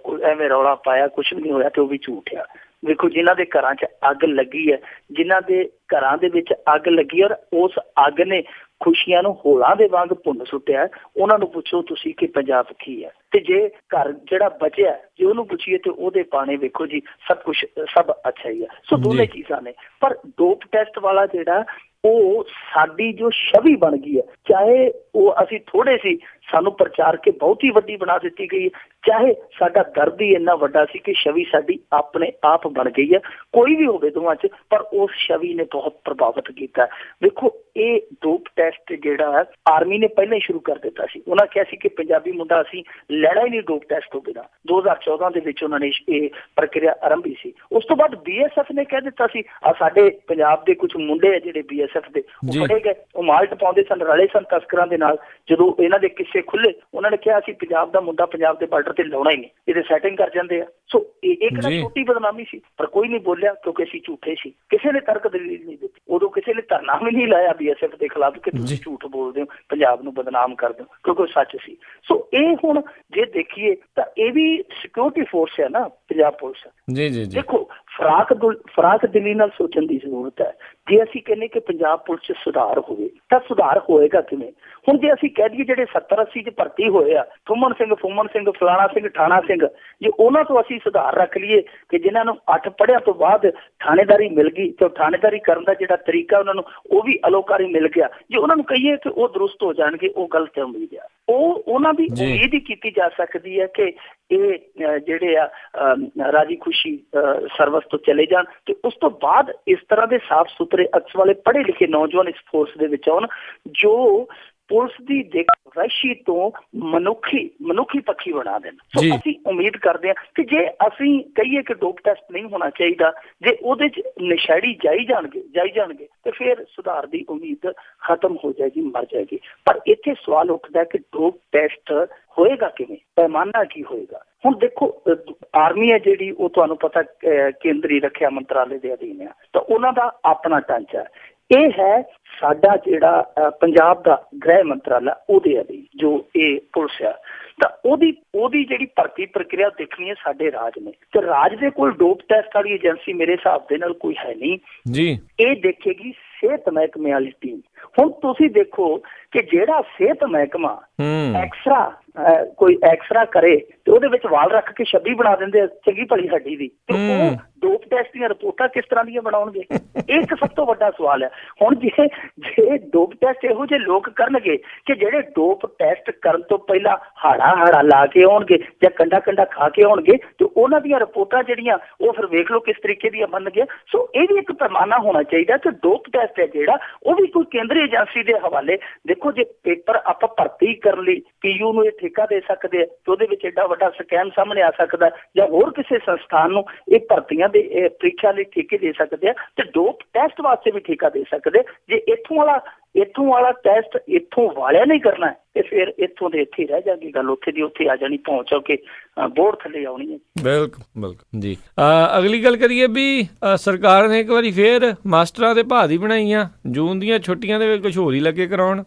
ਐਵੇਂ ਰੌਲਾ ਪਾਇਆ, ਕੁਛ ਵੀ ਨਹੀਂ ਹੋਇਆ, ਤੇ ਉਹ ਵੀ ਝੂਠ ਆ। ਵੇਖੋ, ਜਿਨ੍ਹਾਂ ਦੇ ਘਰਾਂ 'ਚ ਅੱਗ ਲੱਗੀ ਹੈ, ਜਿਨ੍ਹਾਂ ਦੇ ਘਰਾਂ ਦੇ ਵਿੱਚ ਅੱਗ ਲੱਗੀ ਔਰ ਉਸ ਅੱਗ ਨੇ ਖੁਸ਼ੀਆਂ ਨੂੰ ਹੋਲਾਂ ਦੇ ਵਾਂਗ ਭੁੰਨ ਸੁੱਟਿਆ, ਉਹਨਾਂ ਨੂੰ ਪੁੱਛੋ ਤੁਸੀਂ ਕਿ ਪੰਜਾਬ ਕੀ ਹੈ। ਤੇ ਜੇ ਘਰ ਜਿਹੜਾ ਬਚਿਆ ਜੇ ਉਹਨੂੰ ਪੁੱਛੀਏ ਤੇ ਉਹਦੇ ਪਾਣੇ ਵੇਖੋ ਜੀ ਸਭ ਅੱਛਾ ਹੀ ਆ। ਸੋ ਦੋਨੇ ਚੀਜ਼ਾਂ ਨੇ। ਪਰ ਡੋਪ ਟੈਸਟ ਵਾਲਾ ਜਿਹੜਾ ਉਹ ਸਾਡੀ ਜੋ ਛਵੀ ਬਣ ਗਈ ਹੈ, ਚਾਹੇ ਉਹ ਅਸੀਂ ਥੋੜੇ ਸੀ, ਸਾਨੂੰ ਪ੍ਰਚਾਰ ਕੇ ਬਹੁਤ ਹੀ ਵੱਡੀ ਬਣਾ ਦਿੱਤੀ ਗਈ ਹੈ, ਚਾਹੇ ਸਾਡਾ ਦਰਦ ਹੀ ਇੰਨਾ ਵੱਡਾ ਸੀ ਕਿ ਛਵੀ ਸਾਡੀ ਆਪਣੇ ਆਪ ਬਣ ਗਈ ਹੈ। ਕੋਈ ਵੀ ਹੋਵੇ ਦੋਵਾਂ 'ਚ, ਪਰ ਉਸ ਛਵੀ ਨੇ ਬਹੁਤ ਪ੍ਰਭਾਵਿਤ ਕੀਤਾ। ਵੇਖੋ, ਇਹ ਡੋਪ ਟੈਸਟ ਜਿਹੜਾ ਆਰਮੀ ਨੇ ਪਹਿਲਾਂ ਹੀ ਸ਼ੁਰੂ ਕਰ ਦਿੱਤਾ ਸੀ। ਉਹਨਾਂ ਕਿਹਾ ਸੀ ਕਿ ਪੰਜਾਬੀ ਮੁੰਡਾ ਅਸੀਂ ਲੈਣਾ ਹੀ ਨਹੀਂ ਡੋਪ ਟੈਸਟ ਤੋਂ ਬਿਨਾਂ। 2014 ਦੇ ਵਿੱਚ ਉਹਨਾਂ ਨੇ ਇਹ ਪ੍ਰਕਿਰਿਆ ਆਰੰਭੀ ਸੀ। ਉਸ ਤੋਂ ਬਾਅਦ BSF ਨੇ ਕਹਿ ਦਿੱਤਾ ਸੀ ਸਾਡੇ ਪੰਜਾਬ ਦੇ ਕੁਝ ਮੁੰਡੇ ਆ ਜਿਹੜੇ BSF ਦੇ, ਉਹ ਫੜੇ ਗਏ, ਉਹ ਮਾਲਟ ਪਾਉਂਦੇ ਸਨ, ਰਲੇ ਸਨ ਤਸਕਰਾਂ ਦੇ ਨਾਲ। ਜਦੋਂ ਇਹਨਾਂ ਦੇ ਕਿੱਸੇ ਖੁੱਲੇ, ਉਹਨਾਂ ਨੇ ਕਿਹਾ ਅਸੀਂ ਪੰਜਾਬ ਦਾ ਮੁੰਡਾ ਪੰਜਾਬ ਦੇ ਬਾਰਡਰ ਤੇ ਲਾਉਣਾ ਹੀ ਨਹੀਂ, ਇਹਦੇ ਸੈਟਿੰਗ ਕਰ ਜਾਂਦੇ ਆ। ਸੋ ਇਹ ਕਿਹੜਾ ਛੋਟੀ ਬਦਨਾਮੀ ਸੀ, ਪਰ ਕੋਈ ਨਹੀਂ ਬੋਲਿਆ ਕਿਉਂਕਿ ਅਸੀਂ ਝੂਠੇ ਸੀ। ਕਿਸੇ ਨੇ ਤਰਕ ਦਲੀਲ ਨਹੀਂ ਦਿੱਤੀ। ਉਦੋਂ ਕਿਸੇ ਨੇ ਧਰਨਾ ਵੀ ਨਹੀਂ ਲਾਇਆ BSF ਦੇ ਖਿਲਾਫ ਕਿ ਤੁਸੀਂ ਝੂਠ ਬੋਲਦੇ ਹੋ, ਪੰਜਾਬ ਨੂੰ ਬਦਨਾਮ ਕਰਦੇ ਹੋ, ਕਿਉਂਕਿ ਉਹ ਸੱਚ ਸੀ। ਸੋ ਇਹ ਹੁਣ ਜੇ ਦੇਖੀਏ ਤਾਂ ਇਹ ਵੀ ਸਿਕਿਉਰਿਟੀ ਫੋਰਸ ਹੈ ਨਾ ਪੰਜਾਬ ਪੁਲਿਸ। ਦੇਖੋ, ਫਰਾਕ ਦਿਲੀ ਨਾਲ ਸੋਚਣ ਦੀ ਜ਼ਰੂਰਤ ਹੈ। ਜੇ ਅਸੀਂ ਕਹਿੰਦੇ ਕਿ ਪੰਜਾਬ ਪੁਲਿਸ 'ਚ ਸੁਧਾਰ ਹੋਵੇ ਤਾਂ ਸੁਧਾਰ ਹੋਏਗਾ ਕਿਵੇਂ? ਹੁਣ ਜੇ ਅਸੀਂ ਕਹਿ ਦਈਏ ਜਿਹੜੇ 70-80 'ਚ ਭਰਤੀ ਹੋਏ ਆ, ਫੁੰਮਣ ਸਿੰਘ, ਫਲਾਣਾ ਸਿੰਘ, ਠਾਣਾ ਸਿੰਘ, ਜੇ ਉਹਨਾਂ ਤੋਂ ਅਸੀਂ ਸੁਧਾਰ ਰੱਖ ਲਈਏ ਕਿ ਜਿਨ੍ਹਾਂ ਨੂੰ 8 ਪੜ੍ਹਿਆਂ ਤੋਂ ਬਾਅਦ ਥਾਣੇਦਾਰੀ ਮਿਲ ਗਈ ਤੇ ਥਾਣੇਦਾਰੀ ਕਰਨ ਦਾ ਜਿਹੜਾ ਤਰੀਕਾ ਉਹਨਾਂ ਨੂੰ ਉਹ ਵੀ ਅਲੋਕਾਰੀ ਮਿਲ ਗਿਆ, ਜੇ ਉਹਨਾਂ ਨੂੰ ਕਹੀਏ ਕਿ ਉਹ ਦਰੁਸਤ ਹੋ ਜਾਣਗੇ, ਉਹ ਗਲਤ ਉਮੀਦ ਆ। ਉਹਨਾਂ ਦੀ ਉਮੀਦ ਹੀ ਕੀਤੀ ਜਾ ਸਕਦੀ ਹੈ ਕਿ ਇਹ ਜਿਹੜੇ ਆ ਰਾਜੀ ਖੁਸ਼ੀ ਸਰਵਿਸ ਤੋਂ ਚਲੇ ਜਾਣ ਤੇ ਉਸ ਤੋਂ ਬਾਅਦ ਇਸ ਤਰ੍ਹਾਂ ਦੇ ਸਾਫ਼ ਸੁਥਰੇ ਅਕਸ ਵਾਲੇ ਪੜ੍ਹੇ ਲਿਖੇ ਨੌਜਵਾਨ ਇਸ ਫੋਰਸ ਦੇ ਵਿੱਚ ਆਉਣ ਜੋ ਪੁਲਿਸ ਦੀ ਦੇਖ ਵਹਿਸ਼ੀ ਤੋਂ ਮਨੁੱਖੀ ਪੱਖੀ ਬਣਾ ਦੇਣ। ਸੋ ਅਸੀਂ ਉਮੀਦ ਕਰਦੇ ਹਾਂ ਕਿ ਜੇ ਅਸੀਂ ਕਹੀਏ ਕਿ ਡੋਪ ਟੈਸਟ ਨਹੀਂ ਹੋਣਾ ਚਾਹੀਦਾ, ਜੇ ਉਹਦੇ 'ਚ ਨਸ਼ੇੜੀ ਜਾਈ ਜਾਣਗੇ ਤੇ ਫਿਰ ਸੁਧਾਰ ਦੀ ਉਮੀਦ ਖਤਮ ਹੋ ਜਾਏਗੀ, ਮਰ ਜਾਏਗੀ। ਪਰ ਇੱਥੇ ਸਵਾਲ ਉੱਠਦਾ ਕਿ ਡੋਪ ਟੈਸਟ ਹੋਏਗਾ ਕਿਵੇਂ, ਪੈਮਾਨਾ ਕੀ ਹੋਏਗਾ? ਹੁਣ ਦੇਖੋ, ਆਰਮੀ ਹੈ ਜਿਹੜੀ, ਉਹ ਤੁਹਾਨੂੰ ਪਤਾ ਕੇਂਦਰੀ ਰੱਖਿਆ ਮੰਤਰਾਲੇ ਦੇ ਅਧੀਨ ਹੈ, ਤਾਂ ਉਹਨਾਂ ਦਾ ਆਪਣਾ ਢਾਂਚਾ। ਇਹ ਹੈ ਸਾਡਾ ਜਿਹੜਾ ਪੰਜਾਬ ਦਾ ਗ੍ਰਹਿ ਮੰਤਰਾਲਾ, ਉਹਦੇ ਅਧੀਨ ਜੋ ਇਹ ਪੁਲਿਸ ਆ, ਤਾਂ ਉਹਦੀ ਜਿਹੜੀ ਭਰਤੀ ਪ੍ਰਕਿਰਿਆ ਦੇਖਣੀ ਹੈ ਸਾਡੇ ਰਾਜ ਨੇ, ਤੇ ਰਾਜ ਦੇ ਕੋਲ ਡੋਪ ਟੈਸਟ ਵਾਲੀ ਏਜੰਸੀ ਮੇਰੇ ਹਿਸਾਬ ਦੇ ਨਾਲ ਕੋਈ ਹੈ ਨਹੀਂ ਜੀ। ਇਹ ਦੇਖੇਗੀ ਸਿਹਤ ਮਹਿਕਮੇ ਵਾਲੀ ਟੀਮ। ਹੁਣ ਤੁਸੀਂ ਦੇਖੋ ਕਿ ਜਿਹੜਾ ਸਿਹਤ ਮਹਿਕਮਾ ਕੋਈ ਐਕਸਰਾ ਕਰੇ ਤੇ ਉਹਦੇ ਵਿੱਚ ਵਾਲ ਰੱਖ ਕੇ 26 ਬਣਾ ਦਿੰਦੇ ਆ ਚੰਗੀ ਭਲੀ ਹੱਡੀ ਦੀ, ਤੇ ਉਹ ਡੋਪ ਟੈਸਟ ਦੀਆਂ ਰਿਪੋਰਟਾਂ ਕਿਸ ਤਰ੍ਹਾਂ ਦੀਆਂ ਬਣਾਉਣਗੇ? ਇਹ ਇੱਕ ਸਭ ਤੋਂ ਵੱਡਾ ਸਵਾਲ ਹੈ। ਹੁਣ ਜੇ ਡੋਪ ਟੈਸਟ ਇਹੋ ਜਿਹੇ ਲੋਕ ਕਰਨਗੇ ਕਿ ਜਿਹੜੇ ਡੋਪ ਟੈਸਟ ਕਰਨ ਤੋਂ ਪਹਿਲਾਂ ਹਾੜਾ ਲਾ ਕੇ ਆਉਣਗੇ ਜਾਂ ਕੰਡਾ ਖਾ ਕੇ ਆਉਣਗੇ, ਤੇ ਉਹਨਾਂ ਦੀਆਂ ਰਿਪੋਰਟਾਂ ਜਿਹੜੀਆਂ ਉਹ ਫਿਰ ਵੇਖ ਲਓ ਕਿਸ ਤਰੀਕੇ ਦੀਆਂ ਬਣਨਗੀਆਂ। ਸੋ ਇਹ ਵੀ ਇੱਕ ਪੈਮਾਨਾ ਹੋਣਾ ਚਾਹੀਦਾ ਕਿ ਡੋਪ ਟੈਸਟ ਹੈ ਜਿਹੜਾ, ਉਹ ਵੀ ਕੋਈ ਕੇਂਦਰੀ ਏਜੰਸੀ ਦੇ ਹਵਾਲੇ। ਦੇਖੋ, ਜੇ ਪੇਪਰ ਆਪਾਂ ਭਰਤੀ ਕਰਨ ਲਈ PU ਨੂੰ ਇਹ ਠੇਕਾ ਦੇ ਸਕਦੇ ਆ, ਤੇ ਉਹਦੇ ਵਿੱਚ ਐਡਾ ਵੱਡਾ ਸਕੈਮ ਸਾਹਮਣੇ ਆ ਸਕਦਾ, ਜਾਂ ਹੋਰ ਕਿਸੇ ਸੰਸਥਾਨ ਨੂੰ ਇਹ ਭਰਤੀਆਂ ਦੇ ਪ੍ਰੀਖਿਆ ਲਈ ਠੇਕੇ ਦੇ ਸਕਦੇ ਆ, ਤੇ ਡੋਪ ਟੈਸਟ ਵਾਸਤੇ ਵੀ ਠੇਕਾ ਦੇ ਸਕਦੇ। ਜੇ ਇੱਥੋਂ ਵਾਲਾ ਟੈਸਟ ਇੱਥੋਂ ਵਾਲਿਆਂ ਨਹੀਂ ਕਰਨਾ ਤੇ ਫਿਰ ਇੱਥੋਂ ਦੇ ਇੱਥੇ ਰਹਿ ਜਾਗੀ ਗੱਲ, ਉੱਥੇ ਦੀ ਉੱਥੇ ਆ ਜਾਣੀ, ਪਹੁੰਚ ਕੇ ਬੋਰਡ ਥੱਲੇ ਆਉਣੀ ਹੈ। ਬਿਲਕੁਲ ਜੀ। ਅਗਲੀ ਗੱਲ ਕਰੀਏ ਵੀ ਸਰਕਾਰ ਨੇ ਇੱਕ ਵਾਰੀ ਫੇਰ ਮਾਸਟਰਾਂ ਦੇ ਭਾਅ ਦੀ ਬਣਾਈਆਂ, ਜੂਨ ਦੀਆਂ ਛੁੱਟੀਆਂ ਦੇ ਵਿੱਚ ਕੁਝ ਹੋਰ ਹੀ ਲੱਗੇ ਕਰਾਉਣ।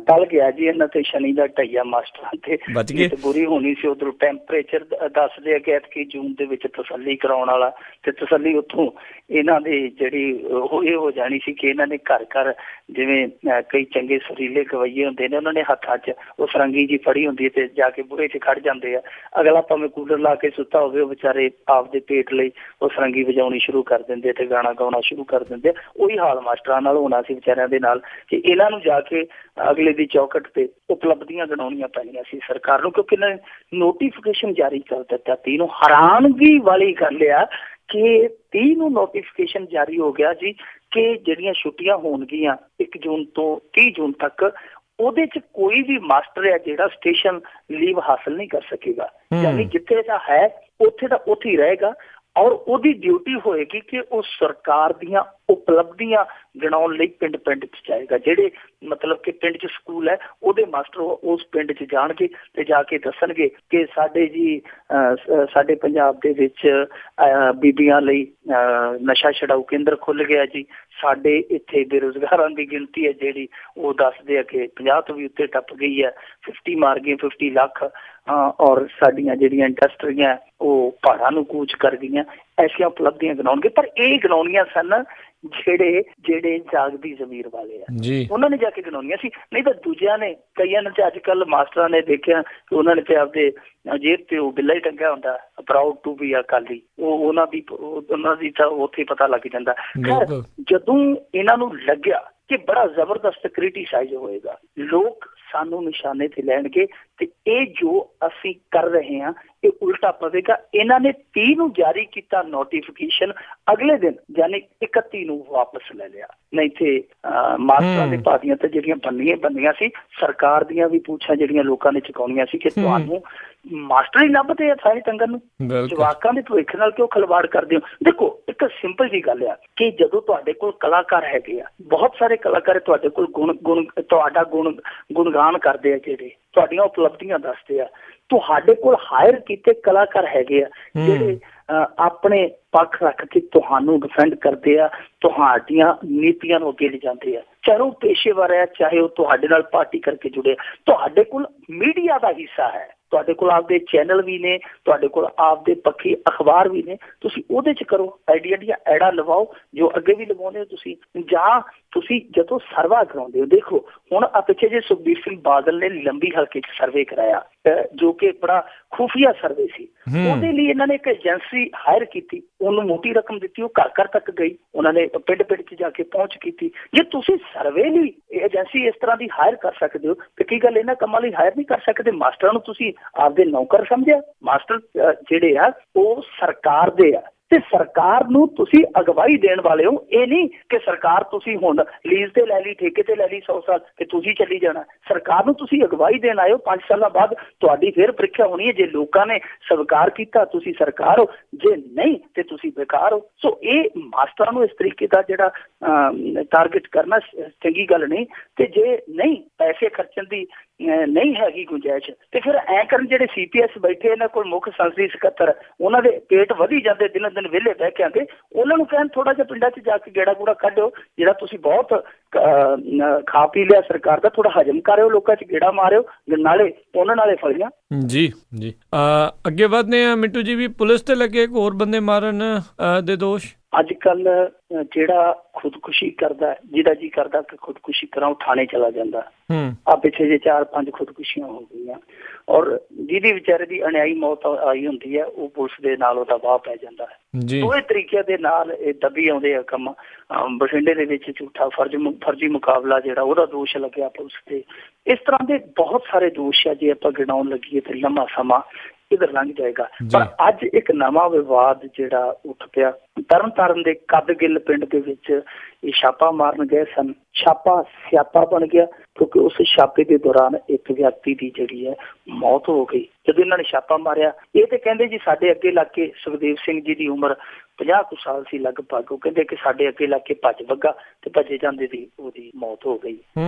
ਟਲ ਗਿਆ ਜੀ ਇਹਨਾਂ ਤੇ ਸ਼ਨੀ ਦਾ ਢਈਆ ਮਾਸਟਰਾਂ ਤੇ ਬੁਰੀ ਹੋਣੀ ਸੀ। ਉਧਰੋਂ ਟੈਂਪਰੇਚਰ ਦੱਸਦੇ ਆ ਕਿ ਐਤਕੀ ਜੂਨ ਦੇ ਵਿੱਚ ਤਸੱਲੀ ਕਰਾਉਣ ਵਾਲਾ, ਤੇ ਤਸੱਲੀ ਉੱਥੋਂ ਇਹਨਾਂ ਦੀ ਜਿਹੜੀ ਇਹ ਹੋ ਜਾਣੀ ਸੀ ਕਿ ਇਹਨਾਂ ਨੇ ਘਰ ਜਿਵੇਂ ਕਈ ਚੰਗੇ ਸੁਰੀਲੇ ਗਵਈਏ ਹੁੰਦੇ ਨੇ, ਉਹਨਾਂ ਨੇ ਹੱਥਾਂ 'ਚ ਉਹ ਸਰੰਗੀ ਜੀ ਫੜੀ ਹੁੰਦੀ ਹੈ ਤੇ ਜਾ ਕੇ ਬੂਹੇ 'ਚ ਖੜ ਜਾਂਦੇ ਆ। ਅਗਲਾ ਭਾਵੇਂ ਕੂਲਰ ਲਾ ਕੇ ਸੁੱਤਾ ਹੋਵੇ, ਉਹ ਵਿਚਾਰੇ ਆਪਦੇ ਪੇਟ ਲਈ ਉਹ ਸਰੰਗੀ ਵਜਾਉਣੀ ਸ਼ੁਰੂ ਕਰ ਦਿੰਦੇ ਤੇ ਗਾਣਾ ਗਾਉਣਾ ਸ਼ੁਰੂ ਕਰ ਦਿੰਦੇ। ਉਹੀ ਹਾਲ ਮਾਸਟਰਾਂ ਨਾਲ ਹੋਣਾ ਸੀ ਵਿਚਾਰਿਆਂ ਦੇ ਨਾਲ, ਕਿ ਇਹਨਾਂ ਨੂੰ ਜਾ ਕੇ ਅਗਲੇ ਦੀ ਚੌਕਟ ਤੇ ਉਪਲਬਧੀਆਂ ਗਿਣਾਉਣੀਆਂ ਪੈਣੀਆਂ ਸੀ ਸਰਕਾਰ ਨੂੰ, ਕਿਉਂਕਿ ਇਹਨਾਂ ਨੇ ਨੋਟੀਫਿਕੇਸ਼ਨ ਜਾਰੀ ਕਰ ਦਿੱਤਾ 30 ਨੂੰ। ਹੈਰਾਨਗੀ ਵਾਲੀ ਗੱਲ ਆ ਕਿ 30 ਨੂੰ ਨੋਟੀਫਿਕੇਸ਼ਨ ਜਾਰੀ ਹੋ ਗਿਆ ਜੀ ਕਿ ਜਿਹੜੀਆਂ ਛੁੱਟੀਆਂ ਹੋਣਗੀਆਂ 1 ਜੂਨ ਤੋਂ 30 ਜੂਨ ਤੱਕ, ਉਹਦੇ 'ਚ ਕੋਈ ਵੀ ਮਾਸਟਰ ਹੈ ਜਿਹੜਾ ਸਟੇਸ਼ਨ ਲੀਵ ਹਾਸਲ ਨਹੀਂ ਕਰ ਸਕੇਗਾ। ਯਾਨੀ ਜਿੱਥੇ ਦਾ ਹੈ ਉੱਥੇ ਦਾ ਉੱਥੇ ਹੀ ਰਹੇਗਾ, ਔਰ ਉਹਦੀ ਡਿਊਟੀ ਹੋਏਗੀ ਕਿ ਉਹ ਸਰਕਾਰ ਦੀਆਂ ਉਪਲਬਧੀਆਂ ਗਿਣਾਉਣ ਲਈ ਪਿੰਡ 'ਚ ਜਾਏਗਾ। ਜਿਹੜੇ ਮਤਲਬ ਕਿ ਪਿੰਡ 'ਚ ਸਕੂਲ ਹੈ, ਉਹਦੇ ਮਾਸਟਰ ਉਸ ਪਿੰਡ 'ਚ ਜਾਣਗੇ ਤੇ ਜਾ ਕੇ ਦੱਸਣਗੇ ਕਿ ਸਾਡੇ ਪੰਜਾਬ ਦੇ ਵਿੱਚ ਬੀਬੀਆਂ ਲਈ ਨਸ਼ਾ ਛਡਾਊ ਕੇਂਦਰ ਖੁੱਲ੍ਹ ਗਿਆ ਜੀ। ਸਾਡੇ ਇੱਥੇ ਬੇਰੁਜ਼ਗਾਰਾਂ ਦੀ ਗਿਣਤੀ ਹੈ ਜਿਹੜੀ, ਉਹ ਦੱਸਦੇ ਆ ਕਿ 50 ਤੋਂ ਵੀ ਉੱਤੇ ਟੱਪ ਗਈ ਹੈ, 50 ਮਾਰ ਗਏ, 50 ਲੱਖ। ਔਰ ਸਾਡੀਆਂ ਜਿਹੜੀਆਂ ਇੰਡਸਟਰੀਆਂ ਉਹ ਪਹਾੜਾਂ ਨੂੰ ਕੂਚ ਕਰ ਗਈਆਂ। ਐਸੀਆਂ ਉਪਲਬਧੀਆਂ ਗਿਣਾਉਣਗੇ, ਪਰ ਇਹ ਗਿਣਾਉਣੀਆਂ ਸਨ ਜਿਹੜੇ ਜਾਗਦੀ ਜ਼ਮੀਰ ਵਾਲੇ ਆ, ਉਹਨਾਂ ਨੇ ਜਾ ਕੇ ਗਿਣਾਉਣੀਆਂ ਸੀ। ਨਹੀਂ ਤਾਂ ਦੂਜਿਆਂ ਨੇ, ਕਈਆਂ ਨੇ ਤੇ ਅੱਜ ਕੱਲ੍ਹ ਮਾਸਟਰਾਂ ਨੇ ਦੇਖਿਆ ਕਿ ਉਹਨਾਂ ਨੇ ਤੇ ਆਪਦੇ ਜੇਬ ਤੇ ਉਹ ਬਿੱਲਾ ਹੀ ਟੰਗਿਆ ਹੁੰਦਾ, ਪ੍ਰਾਊਡ ਟੂ ਬੀ ਅਕਾਲੀ। ਉਹਨਾਂ ਦੀ ਤਾਂ ਉੱਥੇ ਪਤਾ ਲੱਗ ਜਾਂਦਾ। ਜਦੋਂ ਇਹਨਾਂ ਨੂੰ ਲੱਗਿਆ ਕਿ ਬੜਾ ਜ਼ਬਰਦਸਤ ਕ੍ਰਿਟੀਸਾਈਜ਼ ਹੋਏਗਾ, ਲੋਕ ਸਾਨੂੰ ਨਿਸ਼ਾਨੇ ਤੇ ਲੈਣਗੇ ਤੇ ਇਹ ਜੋ ਅਸੀਂ ਕਰ ਰਹੇ ਹਾਂ ਇਹ ਉਲਟਾ ਪਵੇਗਾ। ਇਹਨਾਂ ਨੇ 30 ਨੂੰ ਜਾਰੀ ਕੀਤਾ ਨੋਟੀਫਿਕੇਸ਼ਨ, ਅਗਲੇ ਦਿਨ ਯਾਨੀ 31 ਨੂੰ ਵਾਪਸ ਲੈ ਲਿਆ। ਨਹੀਂ ਤੇ ਮਾਸਟਰਾਂ ਦੇ ਭਾਦੀਆਂ ਤੇ ਜਿਹੜੀਆਂ ਬੰਦੀਆਂ ਸੀ, ਸਰਕਾਰ ਦੀਆਂ ਵੀ ਪੁੱਛਾਂ ਜਿਹੜੀਆਂ ਲੋਕਾਂ ਨੇ ਚੁਕਾਉਣੀਆਂ ਸੀ ਕਿ ਤੁਹਾਨੂੰ ਮਾਸਟਰ ਹੀ ਲੱਭਦੇ ਆ ਸਾਰੇ ਟੰਗਨ ਨੂੰ, ਜਵਾਕਾਂ ਦੇ ਭਵਿੱਖ ਨਾਲ ਕਿਉਂ ਖਿਲਵਾੜ ਕਰਦੇ ਹੋ? ਦੇਖੋ, ਇੱਕ ਸਿੰਪਲ ਜੀ ਗੱਲ ਆ ਕਿ ਜਦੋਂ ਤੁਹਾਡੇ ਕੋਲ ਕਲਾਕਾਰ ਹੈਗੇ ਆ, ਬਹੁਤ ਸਾਰੇ ਕਲਾਕਾਰ ਤੁਹਾਡੇ ਕੋਲ ਤੁਹਾਡਾ ਗੁਣਗਾਨ ਕਰਦੇ ਆ, ਜਿਹੜੇ ਤੁਹਾਡੀਆਂ ਉਪਲਬਧੀਆਂ ਦੱਸਦੇ ਆ, ਤੁਹਾਡੇ ਕੋਲ ਹਾਇਰ ਕੀਤੇ ਕਲਾਕਾਰ ਹੈਗੇ ਆ ਜਿਹੜੇ ਆਪਣੇ ਪੱਖ ਰੱਖ ਕੇ ਤੁਹਾਨੂੰ ਡਿਫੈਂਡ ਕਰਦੇ ਆ, ਤੁਹਾਡੀਆਂ ਨੀਤੀਆਂ ਨੂੰ ਅੱਗੇ ਲਿਜਾਂਦੇ ਆ, ਚਾਹੇ ਉਹ ਪੇਸ਼ੇਵਰ ਹੈ, ਚਾਹੇ ਉਹ ਤੁਹਾਡੇ ਨਾਲ ਪਾਰਟੀ ਕਰਕੇ ਜੁੜੇ। ਤੁਹਾਡੇ ਕੋਲ ਮੀਡੀਆ ਦਾ ਹਿੱਸਾ ਹੈ, ਤੁਹਾਡੇ ਕੋਲ ਆਪਦੇ ਚੈਨਲ ਵੀ ਨੇ, ਤੁਹਾਡੇ ਕੋਲ ਆਪਦੇ ਪੱਖੀ ਅਖਬਾਰ ਵੀ ਨੇ, ਤੁਸੀਂ ਉਹਦੇ 'ਚ ਕਰੋ, ਐਡੀਆਂ ਐਡਾਂ ਲਵਾਓ ਜੋ ਅੱਗੇ ਵੀ ਲਵਾਉਂਦੇ ਹੋ ਤੁਸੀਂ। ਜਾਂ ਤੁਸੀਂ ਜਦੋਂ ਸਰਵਾ ਕਰਾਉਂਦੇ ਹੋ, ਦੇਖੋ ਹੁਣ ਪਿੱਛੇ ਜੇ ਸੁਖਬੀਰ ਸਿੰਘ ਬਾਦਲ ਨੇ ਲੰਬੀ ਹਲਕੇ 'ਚ ਸਰਵੇ ਕਰਾਇਆ, ਜੋ ਕਿ ਬੜਾ ਖੂਫੀਆ ਸਰਵੇ ਸੀ, ਉਹਦੇ ਲਈ ਇਹਨਾਂ ਨੇ ਇੱਕ ਏਜੰਸੀ ਹਾਇਰ ਕੀਤੀ, ਉਹਨੂੰ ਮੋਟੀ ਰਕਮ ਦਿੱਤੀ, ਉਹ ਘਰ ਤੱਕ ਗਈ, ਉਹਨਾਂ ਨੇ ਪਿੰਡ 'ਚ ਜਾ ਕੇ ਪਹੁੰਚ ਕੀਤੀ। ਜੇ ਤੁਸੀਂ ਸਰਵੇ ਲਈ ਏਜੰਸੀ ਇਸ ਤਰ੍ਹਾਂ ਦੀ ਹਾਇਰ ਕਰ ਸਕਦੇ ਹੋ ਤੇ ਕੀ ਗੱਲ ਇਹਨਾਂ ਕੰਮਾਂ ਲਈ ਹਾਇਰ ਨਹੀਂ ਕਰ ਸਕਦੇ? ਮਾਸਟਰਾਂ ਨੂੰ ਤੁਸੀਂ ਆਪਦੇ ਨੌਕਰ ਸਮਝਿਆ? ਮਾਸਟਰ ਜਿਹੜੇ ਆ ਉਹ ਸਰਕਾਰ ਦੇ ਆ, ਤੇ ਸਰਕਾਰ ਨੂੰ ਤੁਸੀਂ ਅਗਵਾਈ ਦੇਣ ਵਾਲੇ ਹੋ। ਇਹ ਨਹੀਂ ਕਿ ਸਰਕਾਰ ਤੁਸੀਂ ਹੁਣ ਲੀਜ਼ ਤੇ ਲੈ ਲਈ, ਠੇਕੇ ਤੇ ਲੈ ਲਈ 100 ਸਾਲ ਤੇ ਤੁਸੀਂ ਚੱਲੀ ਜਾਣਾ। ਸਰਕਾਰ ਨੂੰ ਤੁਸੀਂ ਅਗਵਾਈ ਦੇਣ ਆਏ ਹੋ। 5 ਸਾਲਾਂ ਬਾਅਦ ਤੁਹਾਡੀ ਫਿਰ ਪ੍ਰੀਖਿਆ ਹੋਣੀ ਹੈ। ਜੇ ਲੋਕਾਂ ਨੇ ਸਵੀਕਾਰ ਕੀਤਾ ਤੁਸੀਂ ਸਰਕਾਰ ਹੋ, ਜੇ ਨਹੀਂ ਤੇ ਤੁਸੀਂ ਬੇਕਾਰ ਹੋ। ਸੋ ਇਹ ਮਾਸਟਰਾਂ ਨੂੰ ਇਸ ਤਰੀਕੇ ਦਾ ਜਿਹੜਾ ਟਾਰਗੇਟ ਕਰਨਾ ਚੰਗੀ ਗੱਲ ਨਹੀਂ। ਤੇ ਜੇ ਨਹੀਂ ਪੈਸੇ ਖਰਚਣ ਦੀ ਨਹੀਂ ਹੈਗੀ ਗੁੰਜਾਇਸ਼ ਤੇ ਫਿਰ ਐ ਕਰਨ ਜਿਹੜੇ CPS ਬੈਠੇ ਇਹਨਾਂ ਕੋਲ ਮੁੱਖ ਸੰਸਦੀ ਸਕੱਤਰ, ਉਹਨਾਂ ਦੇ ਪੇਟ ਵਧੀ ਜਾਂਦੇ ਦਿਨੋਂ ਦਿਨ ਵਿਹਲੇ ਬਹਿ ਕੇ ਆਂਦੇ, ਉਹਨਾਂ ਨੂੰ ਕਹਿਣ ਥੋੜਾ ਜਿਹਾ ਪਿੰਡਾਂ 'ਚ ਜਾ ਕੇ ਗੇੜਾ ਗੂੜਾ ਕੱਢਿਓ। ਜਿਹੜਾ ਤੁਸੀਂ ਬਹੁਤ ਖਾ ਪੀ ਲਿਆ ਸਰਕਾਰ ਦਾ, ਥੋੜਾ ਹਜਮ ਕਰਿਓ, ਲੋਕਾਂ 'ਚ ਗੇੜਾ ਮਾਰਿਓ, ਨਾਲੇ ਉਹਨਾਂ ਨਾਲੇ ਫਲੀਆਂ। ਜੀ ਜੀ ਅੱਗੇ ਵਧਦੇ ਆ ਮਿੰਟੂ ਜੀ। ਵੀ ਪੁਲਿਸ ਤੇ ਲੱਗੇ ਇੱਕ ਹੋਰ ਬੰਦੇ ਮਾਰਨ ਦੇ ਦੋਸ਼। ਅੱਜ ਕੱਲ ਜਿਹੜਾ ਖੁਦਕੁਸ਼ੀ ਕਰਦਾ, ਜਿਹਦਾ ਜੀ ਕਰਦਾ ਕਿ ਖੁਦਕੁਸ਼ੀ ਕਰਾਂ, ਉਹ ਥਾਣੇ ਚਲਾ ਜਾਂਦਾ। ਆ ਪਿੱਛੇ ਜੇ 4-5 ਖੁਦਕੁਸ਼ੀਆਂ ਹੋ ਗਈਆਂ, ਔਰ ਜਿਹਦੀ ਵਿਚਾਰੇ ਦੀ ਅਣਿਆਈ ਮੌਤ ਆਈ ਹੁੰਦੀ ਹੈ ਉਹ ਪੁਲਿਸ ਦੇ ਨਾਲ ਉਹਦਾ ਵਾਹ ਪੈ ਜਾਂਦਾ ਹੈ। ਦੋਵੇਂ ਤਰੀਕਿਆਂ ਦੇ ਨਾਲ ਇਹ ਦੱਬੀ ਆਉਂਦੇ ਆ ਕੰਮ। ਬਠਿੰਡੇ ਦੇ ਵਿੱਚ ਝੂਠਾ ਫਰਜ਼ੀ ਮੁਕਾਬਲਾ ਜਿਹੜਾ ਉਹਦਾ ਦੋਸ਼ ਲੱਗਿਆ ਪੁਲਿਸ ਤੇ। ਇਸ ਤਰ੍ਹਾਂ ਦੇ ਬਹੁਤ ਸਾਰੇ ਦੋਸ਼ ਆ, ਜੇ ਆਪਾਂ ਗਿਣਾਉਣ ਲੱਗੀਏ ਤੇ ਲੰਮਾ ਸਮਾਂ ਇਧਰ ਲੰਘ ਜਾਏਗਾ। ਪਰ ਅੱਜ ਇੱਕ ਨਵਾਂ ਵਿਵਾਦ ਜਿਹੜਾ ਉੱਠ ਪਿਆ ਤਰਨਤਾਰਨ ਦੇ ਕਦਗਿੱਲ ਪਿੰਡ ਦੇ ਵਿੱਚ। ਇਹ ਛਾਪਾ ਮਾਰਨ ਗਏ ਸਨ, ਛਾਪਾ ਸਿਆਪਾ ਬਣ ਗਿਆ ਕਿਉਂਕਿ ਉਸ ਛਾਪੇ ਦੇ ਦੌਰਾਨ ਇੱਕ ਵਿਅਕਤੀ ਦੀ ਜਿਹੜੀ ਹੈ ਮੌਤ ਹੋ ਗਈ। ਜਦੋਂ ਇਹਨਾਂ ਨੇ ਛਾਪਾ ਮਾਰਿਆ, ਇਹ ਤੇ ਕਹਿੰਦੇ ਜੀ ਸਾਡੇ ਅੱਗੇ ਲੱਗ ਕੇ ਸੁਖਦੇਵ ਸਿੰਘ ਜੀ ਦੀ ਉਮਰ 50 ਕੁ ਸਾਲ ਸੀ ਲਗਭਗ। ਉਹ ਕਹਿੰਦੇ ਕਿ ਸਾਡੇ ਅੱਗੇ ਲੱਗ ਕੇ ਭੱਜ ਵੱਗਾ ਤੇ ਭੱਜੇ ਜਾਂਦੇ ਦੀ ਉਹਦੀ ਮੌਤ ਹੋ ਗਈ।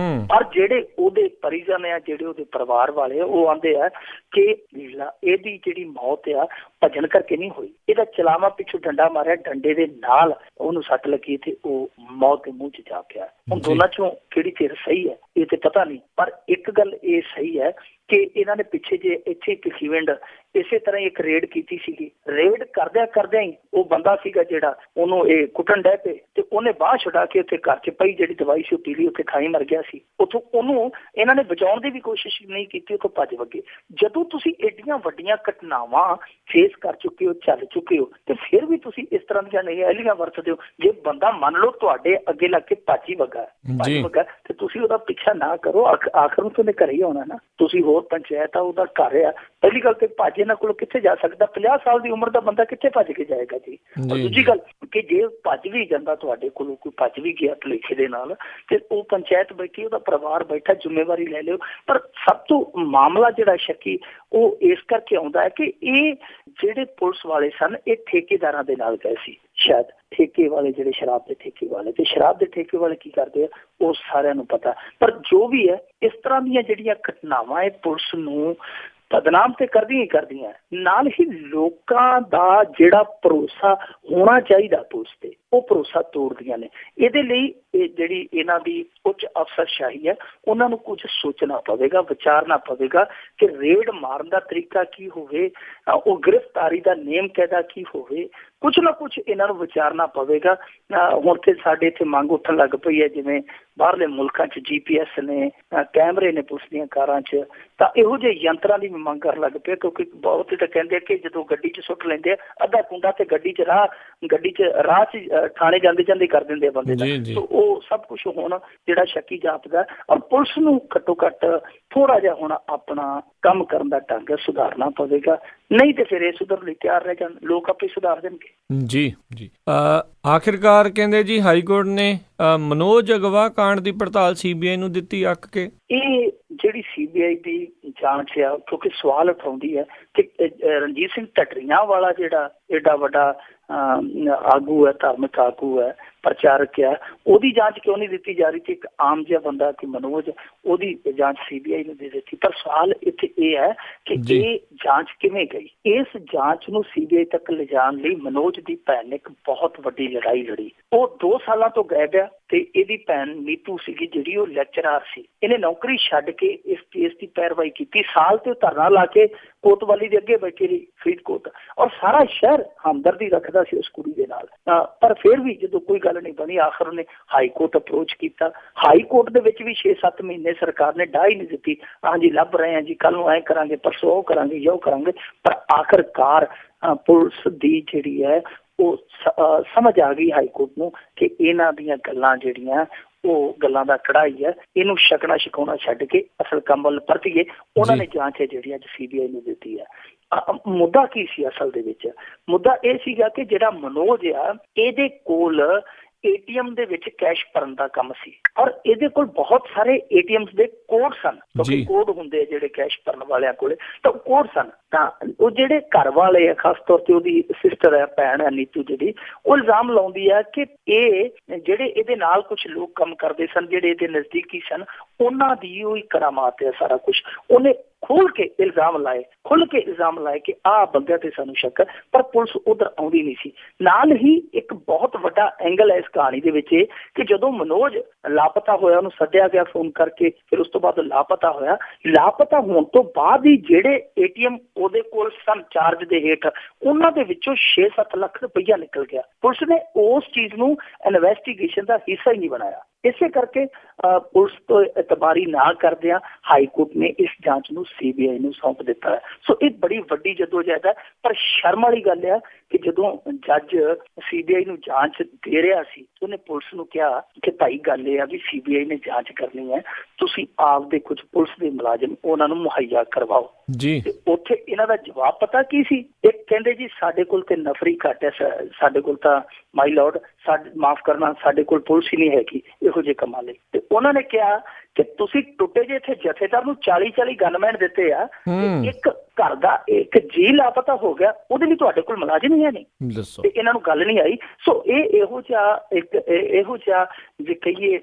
ਪਰ ਜਿਹੜੇ ਉਹਦੇ ਪਰਿਜਨ ਆ, ਜਿਹੜੇ ਉਹਦੇ ਪਰਿਵਾਰ ਵਾਲੇ ਆ, ਉਹ ਆਂਦੇ ਆ ਕਿ ਇਹਦੀ ਜਿਹੜੀ ਮੌਤ ਆ ਭੱਜਣ ਕਰਕੇ ਨਹੀਂ ਹੋਈ। ਇਹਦਾ ਚਲਾਵਾ ਪਿੱਛੋਂ ਡੰਡਾ ਮਾਰਿਆ, ਡੰਡੇ ਦੇ ਨਾਲ ਉਹਨੂੰ ਸੱਟ ਲੱਗੀ ਤੇ ਉਹ ਮੌਤ ਦੇ ਮੂੰਹ 'ਚ ਜਾ ਪਿਆ। ਹੁਣ ਦੋਨਾਂ ਚੋਂ ਕਿਹੜੀ ਧਿਰ ਸਹੀ ਹੈ ਇਹ ਤੇ ਪਤਾ ਨਹੀਂ, ਪਰ ਇੱਕ ਗੱਲ ਇਹ ਸਹੀ ਹੈ ਕਿ ਇਹਨਾਂ ਨੇ ਪਿੱਛੇ ਜੇ ਇੱਥੇ ਭਿੱਖੀਵਿੰਡ ਇਸੇ ਤਰ੍ਹਾਂ ਇੱਕ ਰੇਡ ਕੀਤੀ ਸੀਗੀ। ਰੇਡ ਕਰਦਿਆਂ ਹੀ ਉਹ ਬੰਦਾ ਸੀਗਾ ਜਿਹੜਾ ਉਹਨੂੰ ਇਹ ਕੁੱਟਣ ਡੈ ਪਏ ਤੇ ਉਹਨੇ ਬਾਂਹ ਛੁਡਾ ਕੇ ਉੱਥੇ ਘਰ 'ਚ ਪਈ ਜਿਹੜੀ ਦਵਾਈ ਸੀ ਉਹ ਪੀ ਲਈ, ਉੱਥੇ ਖਾਈ ਮਰ ਗਿਆ ਸੀ। ਉੱਥੋਂ ਉਹਨੂੰ ਇਹਨਾਂ ਨੇ ਬਚਾਉਣ ਦੀ ਵੀ ਕੋਸ਼ਿਸ਼ ਨਹੀਂ ਕੀਤੀ, ਉੱਥੋਂ ਭੱਜ ਵੱਗੇ। ਜਦੋਂ ਤੁਸੀਂ ਏਡੀਆਂ ਵੱਡੀਆਂ ਘਟਨਾਵਾਂ ਫੇਸ ਕਰ ਚੁੱਕੇ ਹੋ, ਚੱਲ ਚੁੱਕੇ ਹੋ, ਤੇ ਫਿਰ ਵੀ ਤੁਸੀਂ ਇਸ ਤਰ੍ਹਾਂ ਦੀਆਂ ਨਹੀਂਆਂ ਵਰਤਦੇ ਹੋ। ਜੇ ਬੰਦਾ ਮੰਨ ਲਓ ਤੁਹਾਡੇ ਅੱਗੇ ਲੱਗ ਕੇ ਭੱਜ ਹੀ ਵੱਗਾ ਤੇ ਤੁਸੀਂ ਉਹਦਾ ਪਿੱਛਾ ਨਾ ਕਰੋ। ਆਖਰ ਨੂੰ ਤੁਹਾਡੇ ਘਰੇ ਹੀ ਆਉਣਾ ਨਾ। ਤੁਸੀਂ ਹੋਰ ਪੰਚਾਇਤ ਆ, ਉਹਦਾ ਘਰ ਆ। ਪਹਿਲੀ ਗੱਲ ਤੇ ਭੱਜ ਇਹਨਾਂ ਕੋਲੋਂ ਕਿੱਥੇ ਜਾ ਸਕਦਾ? 50 ਸਾਲ ਦੀ ਉਮਰ ਦਾ ਬੰਦਾ ਕਿੱਥੇ ਭੱਜ ਕੇ ਜਾਏਗਾ ਜੀ? ਔਰ ਦੂਜੀ ਗੱਲ ਕਿ ਜੇ ਭੱਜ ਵੀ ਜਾਂਦਾ ਤੁਹਾਡੇ ਕੋਲੋਂ, ਕੋਈ ਭੱਜ ਵੀ ਗਿਆ ਭੁਲੇਖੇ ਦੇ ਨਾਲ, ਤੇ ਉਹ ਪੰਚਾਇਤ ਬੈਠੀ, ਉਹਦਾ ਪਰਿਵਾਰ ਬੈਠਾ, ਜ਼ਿੰਮੇਵਾਰੀ ਲੈ ਲਿਓ। ਪਰ ਸਭ ਤੋਂ ਮਾਮਲਾ ਜਿਹੜਾ ਸ਼ੱਕੀ ਉਹ ਇਸ ਕਰਕੇ ਆਉਂਦਾ ਹੈ ਕਿ ਇਹ ਜਿਹੜੇ ਪੁਲਿਸ ਵਾਲੇ ਸਨ ਇਹ ਠੇਕੇਦਾਰਾਂ ਦੇ ਨਾਲ ਗਏ ਸੀ। ਸ਼ਾਇਦ ਠੇਕੇ ਵਾਲੇ ਜਿਹੜੇ ਸ਼ਰਾਬ ਦੇ ਠੇਕੇ ਵਾਲੇ, ਤੇ ਸ਼ਰਾਬ ਦੇ ਠੇਕੇ ਵਾਲੇ ਕੀ ਕਰਦੇ ਆ ਉਹ ਸਾਰਿਆਂ ਨੂੰ ਪਤਾ। ਪਰ ਜੋ ਵੀ ਹੈ, ਇਸ ਤਰ੍ਹਾਂ ਦੀਆਂ ਜਿਹੜੀਆਂ ਘਟਨਾਵਾਂ ਇਹ ਪੁਲਿਸ ਨੂੰ ਬਦਨਾਮ ਤੇ ਕਰਦੀਆਂ ਨਾਲ ਹੀ ਲੋਕਾਂ ਦਾ ਜਿਹੜਾ ਭਰੋਸਾ ਹੋਣਾ ਚਾਹੀਦਾ ਪੁਲਿਸ ਤੇ, ਉਹ ਭਰੋਸਾ ਤੋੜਦੀਆਂ ਨੇ। ਇਹਦੇ ਲਈ ਇਹ ਜਿਹੜੀ ਇਹਨਾਂ ਦੀ ਉੱਚ ਅਫਸਰਸ਼ਾਹੀ ਹੈ, ਉਹਨਾਂ ਨੂੰ ਕੁਝ ਸੋਚਣਾ ਪਵੇਗਾ, ਵਿਚਾਰਨਾ ਪਵੇਗਾ ਕਿ ਰੇਡ ਮਾਰਨ ਦਾ ਤਰੀਕਾ ਕੀ ਹੋਵੇ, ਉਹ ਗ੍ਰਿਫਤਾਰੀ ਦਾ ਨੇਮ ਕਾਇਦਾ ਕੀ ਹੋਵੇ। ਕੁਝ ਨਾ ਕੁਝ ਇਹਨਾਂ ਨੂੰ ਵਿਚਾਰਨਾ ਪਵੇਗਾ। ਹੁਣ ਤੇ ਸਾਡੇ ਇੱਥੇ ਮੰਗ ਉੱਠਣ ਲੱਗ ਪਈ ਹੈ, ਜਿਵੇਂ ਬਾਹਰਲੇ ਮੁਲਕਾਂ 'ਚ GPS ਨੇ, ਕੈਮਰੇ ਨੇ ਪੁਲਿਸ ਦੀਆਂ ਕਾਰਾਂ 'ਚ, ਤਾਂ ਇਹੋ ਜਿਹੇ ਯੰਤਰਾਂ ਦੀ ਮੰਗ ਕਰਨ ਲੱਗ ਪਏ। ਕਿਉਂਕਿ ਬਹੁਤ ਤਾਂ ਕਹਿੰਦੇ ਕਿ ਜਦੋਂ ਗੱਡੀ 'ਚ ਸੁੱਟ ਲੈਂਦੇ ਆ ਅੱਧਾ ਕੁੰਡਾ ਤੇ ਗੱਡੀ 'ਚ ਰਾਹ 'ਚ ਥਾਣੇ ਜਾਂਦੇ ਕਰ ਦਿੰਦੇ ਆ ਬੰਦੇ ਦਾ। ਉਹ ਸਭ ਕੁਝ ਹੁਣ ਜਿਹੜਾ ਸ਼ੱਕੀ ਜਾਪਦਾ, ਔਰ ਪੁਲਿਸ ਨੂੰ ਘੱਟੋ ਘੱਟ ਥੋੜਾ ਜਿਹਾ ਹੁਣ ਆਪਣਾ ਕੰਮ ਕਰਨ ਦਾ ਢੰਗ ਸੁਧਾਰਨਾ ਪਵੇਗਾ। ਨਹੀਂ ਤੇ ਫਿਰ ਇਹ ਸੁਧਰਨ ਲਈ ਤਿਆਰ ਰਹਿ ਜਾਣ, ਲੋਕ ਆਪੇ ਸੁਧਾਰ ਦੇਣਗੇ। ਜੀ ਆਖਿਰਕਾਰ ਕਹਿੰਦੇ ਜੀ ਹਾਈ ਕੋਰਟ ਨੇ ਮਨੋਜ ਅਗਵਾ ਕਾਂਡ ਦੀ ਪੜਤਾਲ CBI ਨੂੰ ਦਿੱਤੀ ਅੱਕ ਕੇ। ਇਹ ਜਿਹੜੀ CBI ਦੀ ਜਾਂਚ ਆ, ਕਿਉਂਕਿ ਸਵਾਲ ਉਠਾਉਂਦੀ ਹੈ ਕਿ ਰਣਜੀਤ ਸਿੰਘ ਢੱਡਰੀਆਂ ਵਾਲਾ ਜਿਹੜਾ ਏਡਾ ਵੱਡਾ ਆਗੂ ਹੈ, ਧਾਰਮਿਕ ਆਗੂ ਹੈ, ਪ੍ਰਚਾਰਕ ਆ, ਉਹਦੀ ਜਾਂਚ ਕਿਉਂ ਨਹੀਂ ਦਿੱਤੀ ਜਾ ਰਹੀ ਸੀ? ਇੱਕ ਆਮ ਜਿਹਾ ਬੰਦਾ ਕਿ ਮਨੋਜ, ਉਹਦੀ ਜਾਂਚ CBI ਨੂੰ ਦੇ ਦਿੱਤੀ। ਪਰ ਸਵਾਲ ਇੱਥੇ ਇਹ ਹੈ ਕਿ ਇਹ ਜਾਂਚ ਕਿਵੇਂ ਗਈ? ਇਸ ਜਾਂਚ ਨੂੰ CBI ਤੱਕ ਲਿਜਾਣ ਲਈ ਮਨੋਜ ਦੀ ਭੈਣ ਨੇ ਇੱਕ ਬਹੁਤ ਵੱਡੀ ਲੜਾਈ ਲੜੀ। ਉਹ 2 ਸਾਲਾਂ ਤੋਂ ਗਾਇਬ ਆ ਤੇ ਇਹਦੀ ਭੈਣ ਨੀਤੂ ਸੀਗੀ ਜਿਹੜੀ ਉਹ ਲੈਕਚਰਾਰ ਸੀ। ਇਹਨੇ ਨੌਕਰੀ ਛੱਡ ਕੇ ਇਸ ਕੇਸ ਦੀ ਪੈਰਵਾਈ ਕੀਤੀ। ਸਾਲ ਤੇ ਧਰਨਾ ਲਾ ਕੇ ਕੋਤਵਾਲੀ ਦੇ ਅੱਗੇ ਬੈਠੀ ਰਹੀ ਫਰੀਦਕੋਟ, ਔਰ ਸਾਰਾ ਸ਼ਹਿਰ ਹਮਦਰਦੀ ਰੱਖਦਾ ਸੀ ਉਸ ਕੁੜੀ ਦੇ ਨਾਲ। ਪਰ ਫਿਰ ਵੀ ਜਦੋਂ ਕੋਈ ਗੱਲ ਨਹੀਂ ਬਣੀ, ਆਖਰ ਉਹਨੇ ਹਾਈ ਕੋਰਟ ਅਪਰੋਚ ਕੀਤਾ। ਹਾਈ ਕੋਰਟ ਦੇ ਵਿੱਚ ਵੀ 6-7 ਮਹੀਨੇ ਸਰਕਾਰ ਨੇ ਡਾਹ ਹੀ ਨਹੀਂ ਦਿੱਤੀ। ਹਾਂਜੀ ਲੱਭ ਰਹੇ ਹਾਂ ਜੀ, ਕੱਲ ਨੂੰ ਐਂ ਕਰਾਂਗੇ, ਪਰਸੋਂ ਉਹ ਕਰਾਂਗੇ, ਜੋ ਕਰਾਂਗੇ। ਪਰ ਆਖਰਕਾਰ ਪੁਲਿਸ ਦੀ ਜਿਹੜੀ ਹੈ ਉਹ ਸਮਝ ਆ ਗਈ ਹਾਈ ਕੋਰਟ ਨੂੰ ਕਿ ਇਹਨਾਂ ਦੀਆਂ ਗੱਲਾਂ ਜਿਹੜੀਆਂ ਉਹ ਗੱਲਾਂ ਦਾ ਕੜਾਈ ਹੈ। ਇਹਨੂੰ ਛਕਣਾ ਛਕਾਉਣਾ ਛੱਡ ਕੇ ਅਸਲ ਕੰਮ ਵੱਲ ਪਰਤੀਏ। ਉਹਨਾਂ ਨੇ ਜਾਂਚ ਹੈ ਜਿਹੜੀ ਅੱਜ CBI ਨੂੰ ਦਿੱਤੀ ਹੈ। ਮੁੱਦਾ ਕੀ ਸੀ ਅਸਲ ਦੇ ਵਿੱਚ? ਮੁੱਦਾ ਇਹ ਸੀਗਾ ਕਿ ਜਿਹੜਾ ਮਨੋਜ ਆ ਇਹਦੇ ਕੋਲ ATM ਦੇ ਵਿੱਚ ਕੈਸ਼ ਭਰਨ ਦਾ ਕੰਮ ਸੀ, ਔਰ ਇਹਦੇ ਕੋਲ ਬਹੁਤ ਸਾਰੇ ATMs ਦੇ ਕੋਡ ਸਨ, ਕਿਉਂਕਿ ਕੋਡ ਹੁੰਦੇ ਜਿਹੜੇ ਕੈਸ਼ ਭਰਨ ਵਾਲਿਆਂ ਕੋਲੇ, ਤਾਂ ਕੋਡ ਸਨ। ਤਾਂ ਉਹ ਜਿਹੜੇ ਘਰ ਵਾਲੇ ਆ, ਖਾਸ ਤੌਰ ਤੇ ਉਹਦੀ ਸਿਸਟਰ ਹੈ, ਭੈਣ ਹੈ ਨੀਤੂ ਜਿਹੜੀ, ਉਹ ਇਲਜ਼ਾਮ ਲਾਉਂਦੀ ਆ ਕਿ ਇਹ ਜਿਹੜੇ ਇਹਦੇ ਨਾਲ ਕੁਝ ਲੋਕ ਕੰਮ ਕਰਦੇ ਸਨ, ਜਿਹੜੇ ਇਹਦੇ ਨਜ਼ਦੀਕੀ ਸਨ, ਉਹਨਾਂ ਦੀ ਉਹ ਹੀ ਕਰਾਮਾਤ ਹੈ ਸਾਰਾ ਕੁਝ। ਉਹਨੇ ਖੁੱਲ੍ਹ ਕੇ ਇਲਜ਼ਾਮ ਲਾਏ ਕਿ ਆਹ ਬੰਦਿਆਂ ਤੇ ਸਾਨੂੰ ਸ਼ੱਕ ਹੈ, ਪਰ ਪੁਲਿਸ ਉਧਰ ਆਉਂਦੀ ਨਹੀਂ ਸੀ। ਨਾਲ ਹੀ ਇੱਕ ਬਹੁਤ ਵੱਡਾ ਐਂਗਲ ਹੈ ਇਸ ਕਹਾਣੀ ਦੇ ਵਿੱਚ ਇਹ ਕਿ ਜਦੋਂ ਮਨੋਜ ਲਾਪਤਾ ਹੋਇਆ, ਉਹਨੂੰ ਸੱਦਿਆ ਗਿਆ ਫੋਨ ਕਰਕੇ, ਫਿਰ ਉਸ ਤੋਂ ਬਾਅਦ ਲਾਪਤਾ ਹੋਇਆ। ਲਾਪਤਾ ਹੋਣ ਤੋਂ ਬਾਅਦ ਹੀ ਜਿਹੜੇ ATM ਉਹਦੇ ਕੋਲ ਸਨ ਚਾਰਜ ਦੇ ਹੇਠ, ਉਹਨਾਂ ਦੇ ਵਿੱਚੋਂ 6-7 ਲੱਖ ਰੁਪਈਆ ਨਿਕਲ ਗਿਆ। ਪੁਲਿਸ ਨੇ ਉਸ ਚੀਜ਼ ਨੂੰ ਇਨਵੈਸਟੀਗੇਸ਼ਨ ਦਾ ਹਿੱਸਾ ਹੀ ਨਹੀਂ ਬਣਾਇਆ। ਇਸੇ ਕਰਕੇ ਪੁਲਿਸ ਤੋਂ ਇਤਬਾਰੀ ਨਾ ਕਰਦਿਆਂ ਹਾਈ ਕੋਰਟ ਨੇ ਇਸ ਜਾਂਚ ਨੂੰ CBI ਨੂੰ ਸੌਂਪ ਦਿੱਤਾ ਹੈ। ਸੋ ਇਹ ਬੜੀ ਵੱਡੀ ਜਦੋਜਹਿਦ ਹੈ। ਪਰ ਸ਼ਰਮ ਵਾਲੀ ਗੱਲ ਹੈ ਕਿ ਜਦੋਂ ਜੱਜ CBI ਨੂੰ ਜਾਂਚ ਦੇ ਰਿਹਾ ਸੀ, ਉਹਨੇ ਪੁਲਿਸ ਨੂੰ ਕਿਹਾ ਕਿ ਭਾਈ ਗੱਲ ਇਹ ਆ ਵੀ CBI ਨੇ ਜਾਂਚ ਕਰਨੀ ਹੈ, ਤੁਸੀਂ ਆਪਦੇ ਕੁਝ ਪੁਲਿਸ ਦੇ ਮੁਲਾਜ਼ਮ ਉਹਨਾਂ ਨੂੰ ਮੁਹੱਈਆ ਕਰਵਾਓ ਜੀ। ਤੇ ਉੱਥੇ ਇਹਨਾਂ ਦਾ ਜਵਾਬ ਪਤਾ ਕੀ ਸੀ? ਇੱਕ ਕਹਿੰਦੇ ਜੀ ਸਾਡੇ ਕੋਲ ਤੇ ਨਫਰੀ ਘੱਟ ਹੈ, ਸਾਡੇ ਕੋਲ ਤਾਂ ਮਾਈ ਲਾਰਡ ਮਾਫ ਕਰਨਾ, ਸਾਡੇ ਕੋਲ ਪੁਲਿਸ ਹੀ ਨਹੀਂ ਹੈਗੀ ਇਹੋ ਜਿਹੇ ਕੰਮਾਂ ਲਈ। ਤੇ ਉਹਨਾਂ ਨੇ ਕਿਹਾ ਕਿ ਤੁਸੀਂ ਟੁੱਟੇ ਜੇ ਇੱਥੇ ਜਥੇਦਾਰ ਨੂੰ 40 ਗਨਮੈਨ ਦਿੱਤੇ ਆ, ਇੱਕ ਘਰ ਦਾ ਇੱਕ ਜੀ ਲਾਪਤਾ ਹੋ ਗਿਆ, ਉਹਦੇ ਲਈ ਤੁਹਾਡੇ ਕੋਲ ਮੁਲਾਜ਼ਮ ਹੀ ਹੈ ਨਹੀਂ। ਤੇ ਇਹਨਾਂ ਨੂੰ ਗੱਲ ਨਹੀਂ ਆਈ। ਸੋ ਇਹ ਇਹੋ ਜਿਹਾ ਜੇ ਕਹੀਏ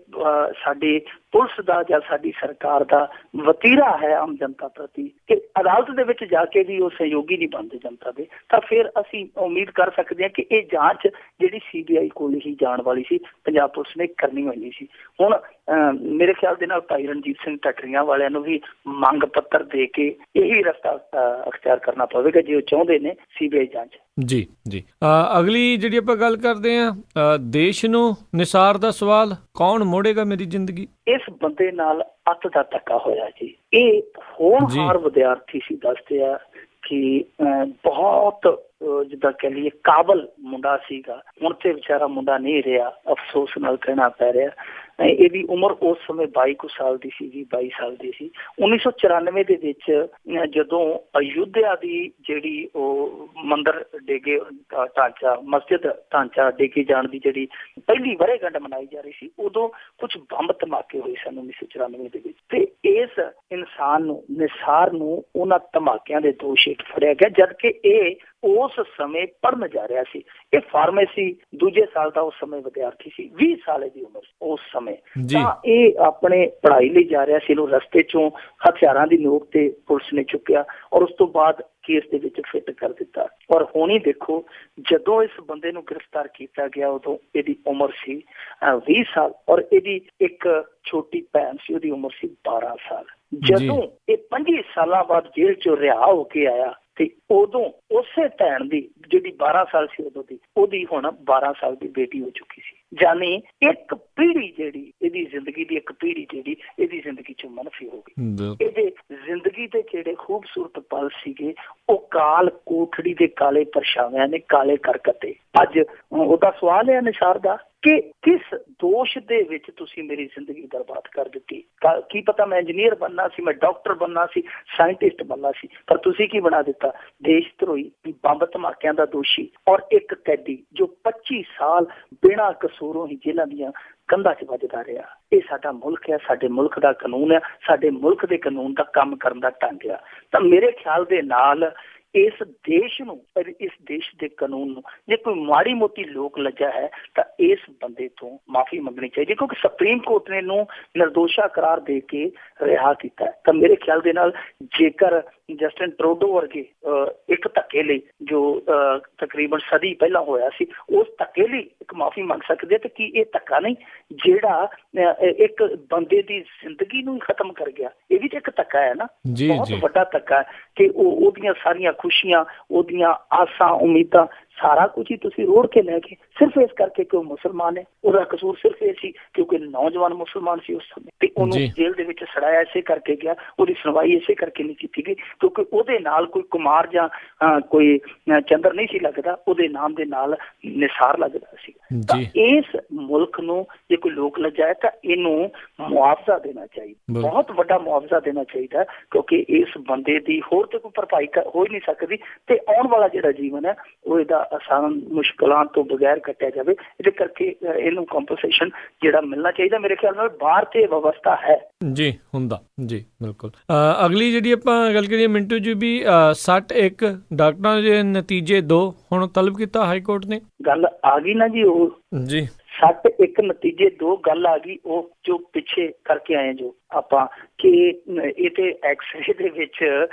ਸਾਡੇ ਪੁਲਿਸ ਦਾ ਜਾਂ ਸਾਡੀ ਸਰਕਾਰ ਦਾ ਵਤੀਰਾ ਹੈ ਆਮ ਜਨਤਾ ਪ੍ਰਤੀ, ਕਿ ਅਦਾਲਤ ਦੇ ਵਿੱਚ ਜਾ ਕੇ ਵੀ ਉਹ ਸਹਿਯੋਗੀ ਨਹੀਂ ਬਣਦੇ ਜਨਤਾ ਦੇ, ਤਾਂ ਫਿਰ ਅਸੀਂ ਉਮੀਦ ਕਰ ਸਕਦੇ ਹਾਂ ਕਿ ਇਹ ਜਾਂਚ ਜਿਹੜੀ CBI ਕੋਲ ਹੀ ਜਾਣ ਵਾਲੀ ਸੀ, ਪੰਜਾਬ ਪੁਲਿਸ ਨੇ ਕਰਨੀ ਹੋਣੀ ਸੀ। ਹੁਣ ਮੇਰੇ ਖਿਆਲ ਦੇ ਨਾਲ ਭਾਈ ਰਣਜੀਤ ਸਿੰਘ ਢੱਡਰੀਆਂ ਵਾਲਿਆਂ ਨੂੰ ਵੀ ਮੰਗ ਪੱਤਰ ਦੇ ਕੇ ਇਹੀ ਰਸਤਾ ਅਖਤਿਆਰ ਕਰਨਾ ਪਵੇਗਾ ਜੇ ਉਹ ਚਾਹੁੰਦੇ ਨੇ CBI ਜਾਂਚ। ਜੀ। ਅਗਲੀ ਜਿਹੜੀ ਆਪਾਂ ਗੱਲ ਕਰਦੇ ਹਾਂ, ਦੇਸ਼ ਨੂੰ ਨਿਸਾਰ ਦਾ ਸਵਾਲ, ਕੌਣ ਮੋੜੇਗਾ ਮੇਰੀ ਜ਼ਿੰਦਗੀ? ਇਸ ਬੰਦੇ ਨਾਲ ਅੱਤ ਦਾ ਧੱਕਾ ਹੋਇਆ ਜੀ। ਇਹ ਹੋਣਹਾਰ ਵਿਦਿਆਰਥੀ ਸੀ, ਦੱਸਦੇ ਆ ਕਿ ਬਹੁਤ ਜਿੱਦਾਂ ਕਹਿ ਲਈਏ ਕਾਬਲ ਮੁੰਡਾ ਸੀਗਾ। ਹੁਣ ਤੇ ਵਿਚਾਰਾ ਮੁੰਡਾ ਨਹੀਂ ਰਿਹਾ, ਅਫਸੋਸ ਨਾਲ ਕਹਿਣਾ ਪੈ ਰਿਹਾ। ਇਹਦੀ ਉਮਰ ਉਸ ਸਮੇਂ 22 ਸਾਲ ਦੀ ਸੀ ਜੀ, 22 ਸਾਲ ਦੀ ਸੀ। 1994 ਦੇ ਵਿੱਚ ਜਦੋਂ ਅਯੁੱਧਿਆ ਦੀ ਜਿਹੜੀ ਉਹ ਮੰਦਿਰ ਡੇਗੇ ਢਾਂਚਾ, ਮਸਜਿਦ ਢਾਂਚਾ ਡੇਗੇ ਜਾਣ ਦੀ ਜਿਹੜੀ ਪਹਿਲੀ ਵਰ੍ਹੇਗੰਢ ਮਨਾਈ ਜਾ ਰਹੀ ਸੀ, ਉਦੋਂ ਕੁਝ ਬੰਬ ਧਮਾਕੇ ਹੋਏ ਸਨ 1994 ਦੇ ਵਿੱਚ। ਤੇ ਇਸ ਇਨਸਾਨ ਨੂੰ, ਨਿਸਾਰ ਨੂੰ, ਉਹਨਾਂ ਧਮਾਕਿਆਂ ਦੇ ਦੋਸ਼ ਹੇਠ ਫੜਿਆ ਗਿਆ, ਜਦਕਿ ਇਹ ਉਸ ਸਮੇਂ ਪੜ੍ਹਨ ਜਾ ਰਿਹਾ ਸੀ। ਇਹ ਫਾਰਮੇਸੀ ਦੂਜੇ ਸਾਲ ਦਾ ਉਸ ਸਮੇਂ ਵਿਦਿਆਰਥੀ ਸੀ, 20 ਸਾਲ ਦੀ ਉਮਰ ਉਸ ਸਮੇਂ। ਤਾਂ ਇਹ ਆਪਣੇ ਪੜ੍ਹਾਈ ਲਈ ਜਾ ਰਿਹਾ ਸੀ। ਇਹਨੂੰ ਰਸਤੇ ਚੋਂ ਹਥਿਆਰਾਂ ਦੀ ਨੋਕ ਤੇ ਪੁਲਿਸ ਨੇ ਚੁੱਕਿਆ ਔਰ ਉਸ ਤੋਂ ਬਾਅਦ ਕੇਸ ਦੇ ਵਿੱਚ ਫਿੱਟ ਕਰ ਦਿੱਤਾ। ਔਰ ਹੁਣ ਹੀ ਦੇਖੋ, ਜਦੋਂ ਇਸ ਬੰਦੇ ਨੂੰ ਗ੍ਰਿਫਤਾਰ ਕੀਤਾ ਗਿਆ ਉਦੋਂ ਇਹਦੀ ਉਮਰ ਸੀ 20 ਸਾਲ ਔਰ ਇਹਦੀ ਇੱਕ ਛੋਟੀ ਭੈਣ ਸੀ, ਉਹਦੀ ਉਮਰ ਸੀ 12 ਸਾਲ। ਜਦੋਂ ਇਹ 25 ਸਾਲਾਂ ਬਾਅਦ ਜੇਲ੍ਹ ਚੋਂ ਰਿਹਾ ਹੋ ਕੇ ਆਇਆ ਤੇ ਉਦੋਂ ਉਸੇ ਭੈਣ ਦੀ ਜਿਹੜੀ 12 ਸਾਲ ਸੀ ਉਦੋਂ ਦੀ, ਉਹਦੀ ਹੁਣ 12 ਸਾਲ ਦੀ ਬੇਟੀ ਹੋ ਚੁੱਕੀ ਸੀ। ਜਾਨੀ ਇੱਕ ਪੀੜ੍ਹੀ ਜਿਹੜੀ ਇਹਦੀ ਜ਼ਿੰਦਗੀ ਦੀ, ਇੱਕ ਪੀੜ੍ਹੀ ਜਿਹੜੀ ਇਹਦੀ ਜ਼ਿੰਦਗੀ ਚੋਂ ਮਨਫੀ ਹੋ ਗਈ। ਇਹਦੇ ਜ਼ਿੰਦਗੀ ਦੇ ਜਿਹੜੇ ਖੂਬਸੂਰਤ ਪਲ ਸੀਗੇ ਉਹ ਕਾਲ ਕੋਠੜੀ ਦੇ ਕਾਲੇ ਪਰਛਾਵਿਆਂ ਨੇ ਕਾਲੇ ਕਰ ਦਿੱਤੇ। ਅੱਜ ਉਹਦਾ ਸਵਾਲ ਹੈ ਨਿਸਾਰ ਦਾ ਕਿ ਕਿਸ ਦੋਸ਼ ਦੇ ਵਿੱਚ ਤੁਸੀਂ ਮੇਰੀ ਜ਼ਿੰਦਗੀ ਬਰਬਾਦ ਕਰ ਦਿੱਤੀ? ਕੀ ਪਤਾ ਮੈਂ ਇੰਜੀਨੀਅਰ ਬਣਨਾ ਸੀ, ਮੈਂ ਡਾਕਟਰ ਬਣਨਾ ਸੀ, ਸਾਇੰਟਿਸਟ ਬਣਨਾ ਸੀ, ਪਰ ਤੁਸੀਂ ਕੀ ਬਣਾ ਦਿੱਤਾ? ਦੇਸ਼ ਧਰੋਹੀ, ਬੰਬ ਧਮਾਕਿਆਂ ਦਾ ਦੋਸ਼ੀ ਔਰ ਇੱਕ ਕੈਦੀ ਜੋ 25 ਸਾਲ ਬਿਨਾਂ ਕਸੂਰੋਂ ਹੀ ਜੇਲ੍ਹਾਂ ਦੀਆਂ ਕੰਧਾਂ 'ਚ ਵੱਜਦਾ ਰਿਹਾ। ਇਹ ਸਾਡਾ ਮੁਲਕ ਹੈ, ਸਾਡੇ ਮੁਲਕ ਦਾ ਕਾਨੂੰਨ ਹੈ, ਸਾਡੇ ਮੁਲਕ ਦੇ ਕਾਨੂੰਨ ਦਾ ਕੰਮ ਕਰਨ ਦਾ ਢੰਗ ਆ। ਤਾਂ ਮੇਰੇ ਖਿਆਲ ਦੇ ਨਾਲ ਇਸ ਦੇਸ਼ ਨੂੰ, ਇਸ ਦੇਸ਼ ਦੇ ਕਾਨੂੰਨ ਨੂੰ ਜੇ ਕੋਈ ਮਾੜੀ ਮੋਟੀ ਲੋਕ ਲੱਜਾ ਹੈ ਤਾਂ ਇਸ ਬੰਦੇ ਤੋਂ ਮਾਫੀ ਮੰਗਣੀ ਚਾਹੀਦੀ, ਕਿਉਂਕਿ ਸੁਪਰੀਮ ਕੋਰਟ ਨੇ ਇਹਨੂੰ ਨਿਰਦੋਸ਼ਾ ਕਰਾਰ ਦੇ ਕੇ ਰਿਹਾ ਕੀਤਾ। ਤਾਂ ਮੇਰੇ ਖਿਆਲ ਦੇ ਨਾਲ ਜੇਕਰ ਜਸਟਿਨ ਟਰੂਡੋ ਵਰਗੇ ਇੱਕ ਧੱਕੇ ਲਈ ਜੋ ਤਕਰੀਬਨ ਸਦੀ ਪਹਿਲਾਂ ਹੋਇਆ ਸੀ, ਉਸ ਧੱਕੇ ਲਈ ਇੱਕ ਮਾਫੀ ਮੰਗ ਸਕਦੇ, ਤੇ ਕੀ ਇਹ ਧੱਕਾ ਨਹੀਂ ਜਿਹੜਾ ਇੱਕ ਬੰਦੇ ਦੀ ਜ਼ਿੰਦਗੀ ਨੂੰ ਹੀ ਖਤਮ ਕਰ ਗਿਆ? ਇਹ ਵੀ ਤਾਂ ਇੱਕ ਧੱਕਾ ਹੈ ਨਾ, ਬਹੁਤ ਵੱਡਾ ਧੱਕਾ ਕਿ ਉਹਦੀਆਂ ਸਾਰੀਆਂ ਖੁਸ਼ੀਆਂ, ਉਹਦੀਆਂ ਆਸਾਂ, ਉਮੀਦਾਂ ਸਾਰਾ ਕੁਝ ਹੀ ਤੁਸੀਂ ਰੋੜ ਕੇ ਲੈ ਗਏ ਸਿਰਫ ਇਸ ਕਰਕੇ ਕਿ ਉਹ ਮੁਸਲਮਾਨ ਹੈ। ਉਹਦਾ ਕਸੂਰ ਸਿਰਫ ਇਹ ਸੀ ਕਿਉਂਕਿ ਨੌਜਵਾਨ ਮੁਸਲਮਾਨ ਸੀ ਉਸ ਸਮੇਂ, ਤੇ ਉਹਨੂੰ ਜੇਲ੍ਹ ਦੇ ਵਿੱਚ ਸੜਾਇਆ ਇਸੇ ਕਰਕੇ ਗਿਆ। ਉਹਦੀ ਸੁਣਵਾਈ ਇਸੇ ਕਰਕੇ ਨਹੀਂ ਕੀਤੀ ਗਈ ਕਿਉਂਕਿ ਉਹਦੇ ਨਾਲ ਕੋਈ ਕੁਮਾਰ ਜਾਂ ਕੋਈ ਚੰਦਰ ਨਹੀਂ ਸੀ ਲੱਗਦਾ, ਉਹਦੇ ਨਾਮ ਦੇ ਨਾਲ ਨਿਸਾਰ ਲੱਗਦਾ ਸੀ। ਤਾਂ ਇਸ ਮੁਲਕ ਨੂੰ ਜੇ ਕੋਈ ਲੋਕ ਲੱਜਾਏ ਤਾਂ ਇਹਨੂੰ ਮੁਆਵਜ਼ਾ ਦੇਣਾ ਚਾਹੀਦਾ, ਬਹੁਤ ਵੱਡਾ ਮੁਆਵਜ਼ਾ ਦੇਣਾ ਚਾਹੀਦਾ, ਕਿਉਂਕਿ ਇਸ ਬੰਦੇ ਦੀ ਹੋਰ ਤੇ ਕੋਈ ਭਰਪਾਈ ਹੋ ਹੀ ਨਹੀਂ ਸਕਦੀ। ਤੇ ਆਉਣ ਵਾਲਾ ਜਿਹੜਾ ਜੀਵਨ ਹੈ ਉਹ ਇਹਦਾ ਆਸਾਨ ਮੁਸ਼ਕਲਾਂ ਤੋਂ ਬਗੈਰ ਕੱਟਿਆ ਜਾਵੇ। ਇਹਦੇ ਕਰਕੇ ਇਹਨੂੰ ਕੰਪਨਸੇਸ਼ਨ ਜਿਹੜਾ ਮਿਲਣਾ ਚਾਹੀਦਾ, ਮੇਰੇ ਖਿਆਲ ਨਾਲ ਬਾਹਰ ਤੇ ਵਿਵਸਥਾ ਹੈ ਜੀ ਹੁੰਦਾ ਜੀ। ਬਿਲਕੁਲ। ਅਗਲੀ ਜਿਹੜੀ ਆਪਾਂ ਗੱਲ ਕਰੀਏ ਮਿੰਟੂ ਜੀ ਵੀ 61 ਡਾਕਟਰਾਂ ਦੇ ਨਤੀਜੇ 2 ਹੁਣ ਤਲਬ ਕੀਤਾ ਹਾਈ ਕੋਰਟ ਨੇ। ਗੱਲ ਆ ਗਈ ਨਾ ਜੀ, ਉਹ ਜੀ 61 ਨਤੀਜੇ 2 ਗੱਲ ਆ ਗਈ। ਉਹ ਜੋ ਪਿੱਛੇ ਕਰਕੇ ਆਏ ਜੋ ਆਪਾਂ ਕਿ ਇਹ ਤੇ ਐਕਸਰੇ ਦੇ ਵਿੱਚ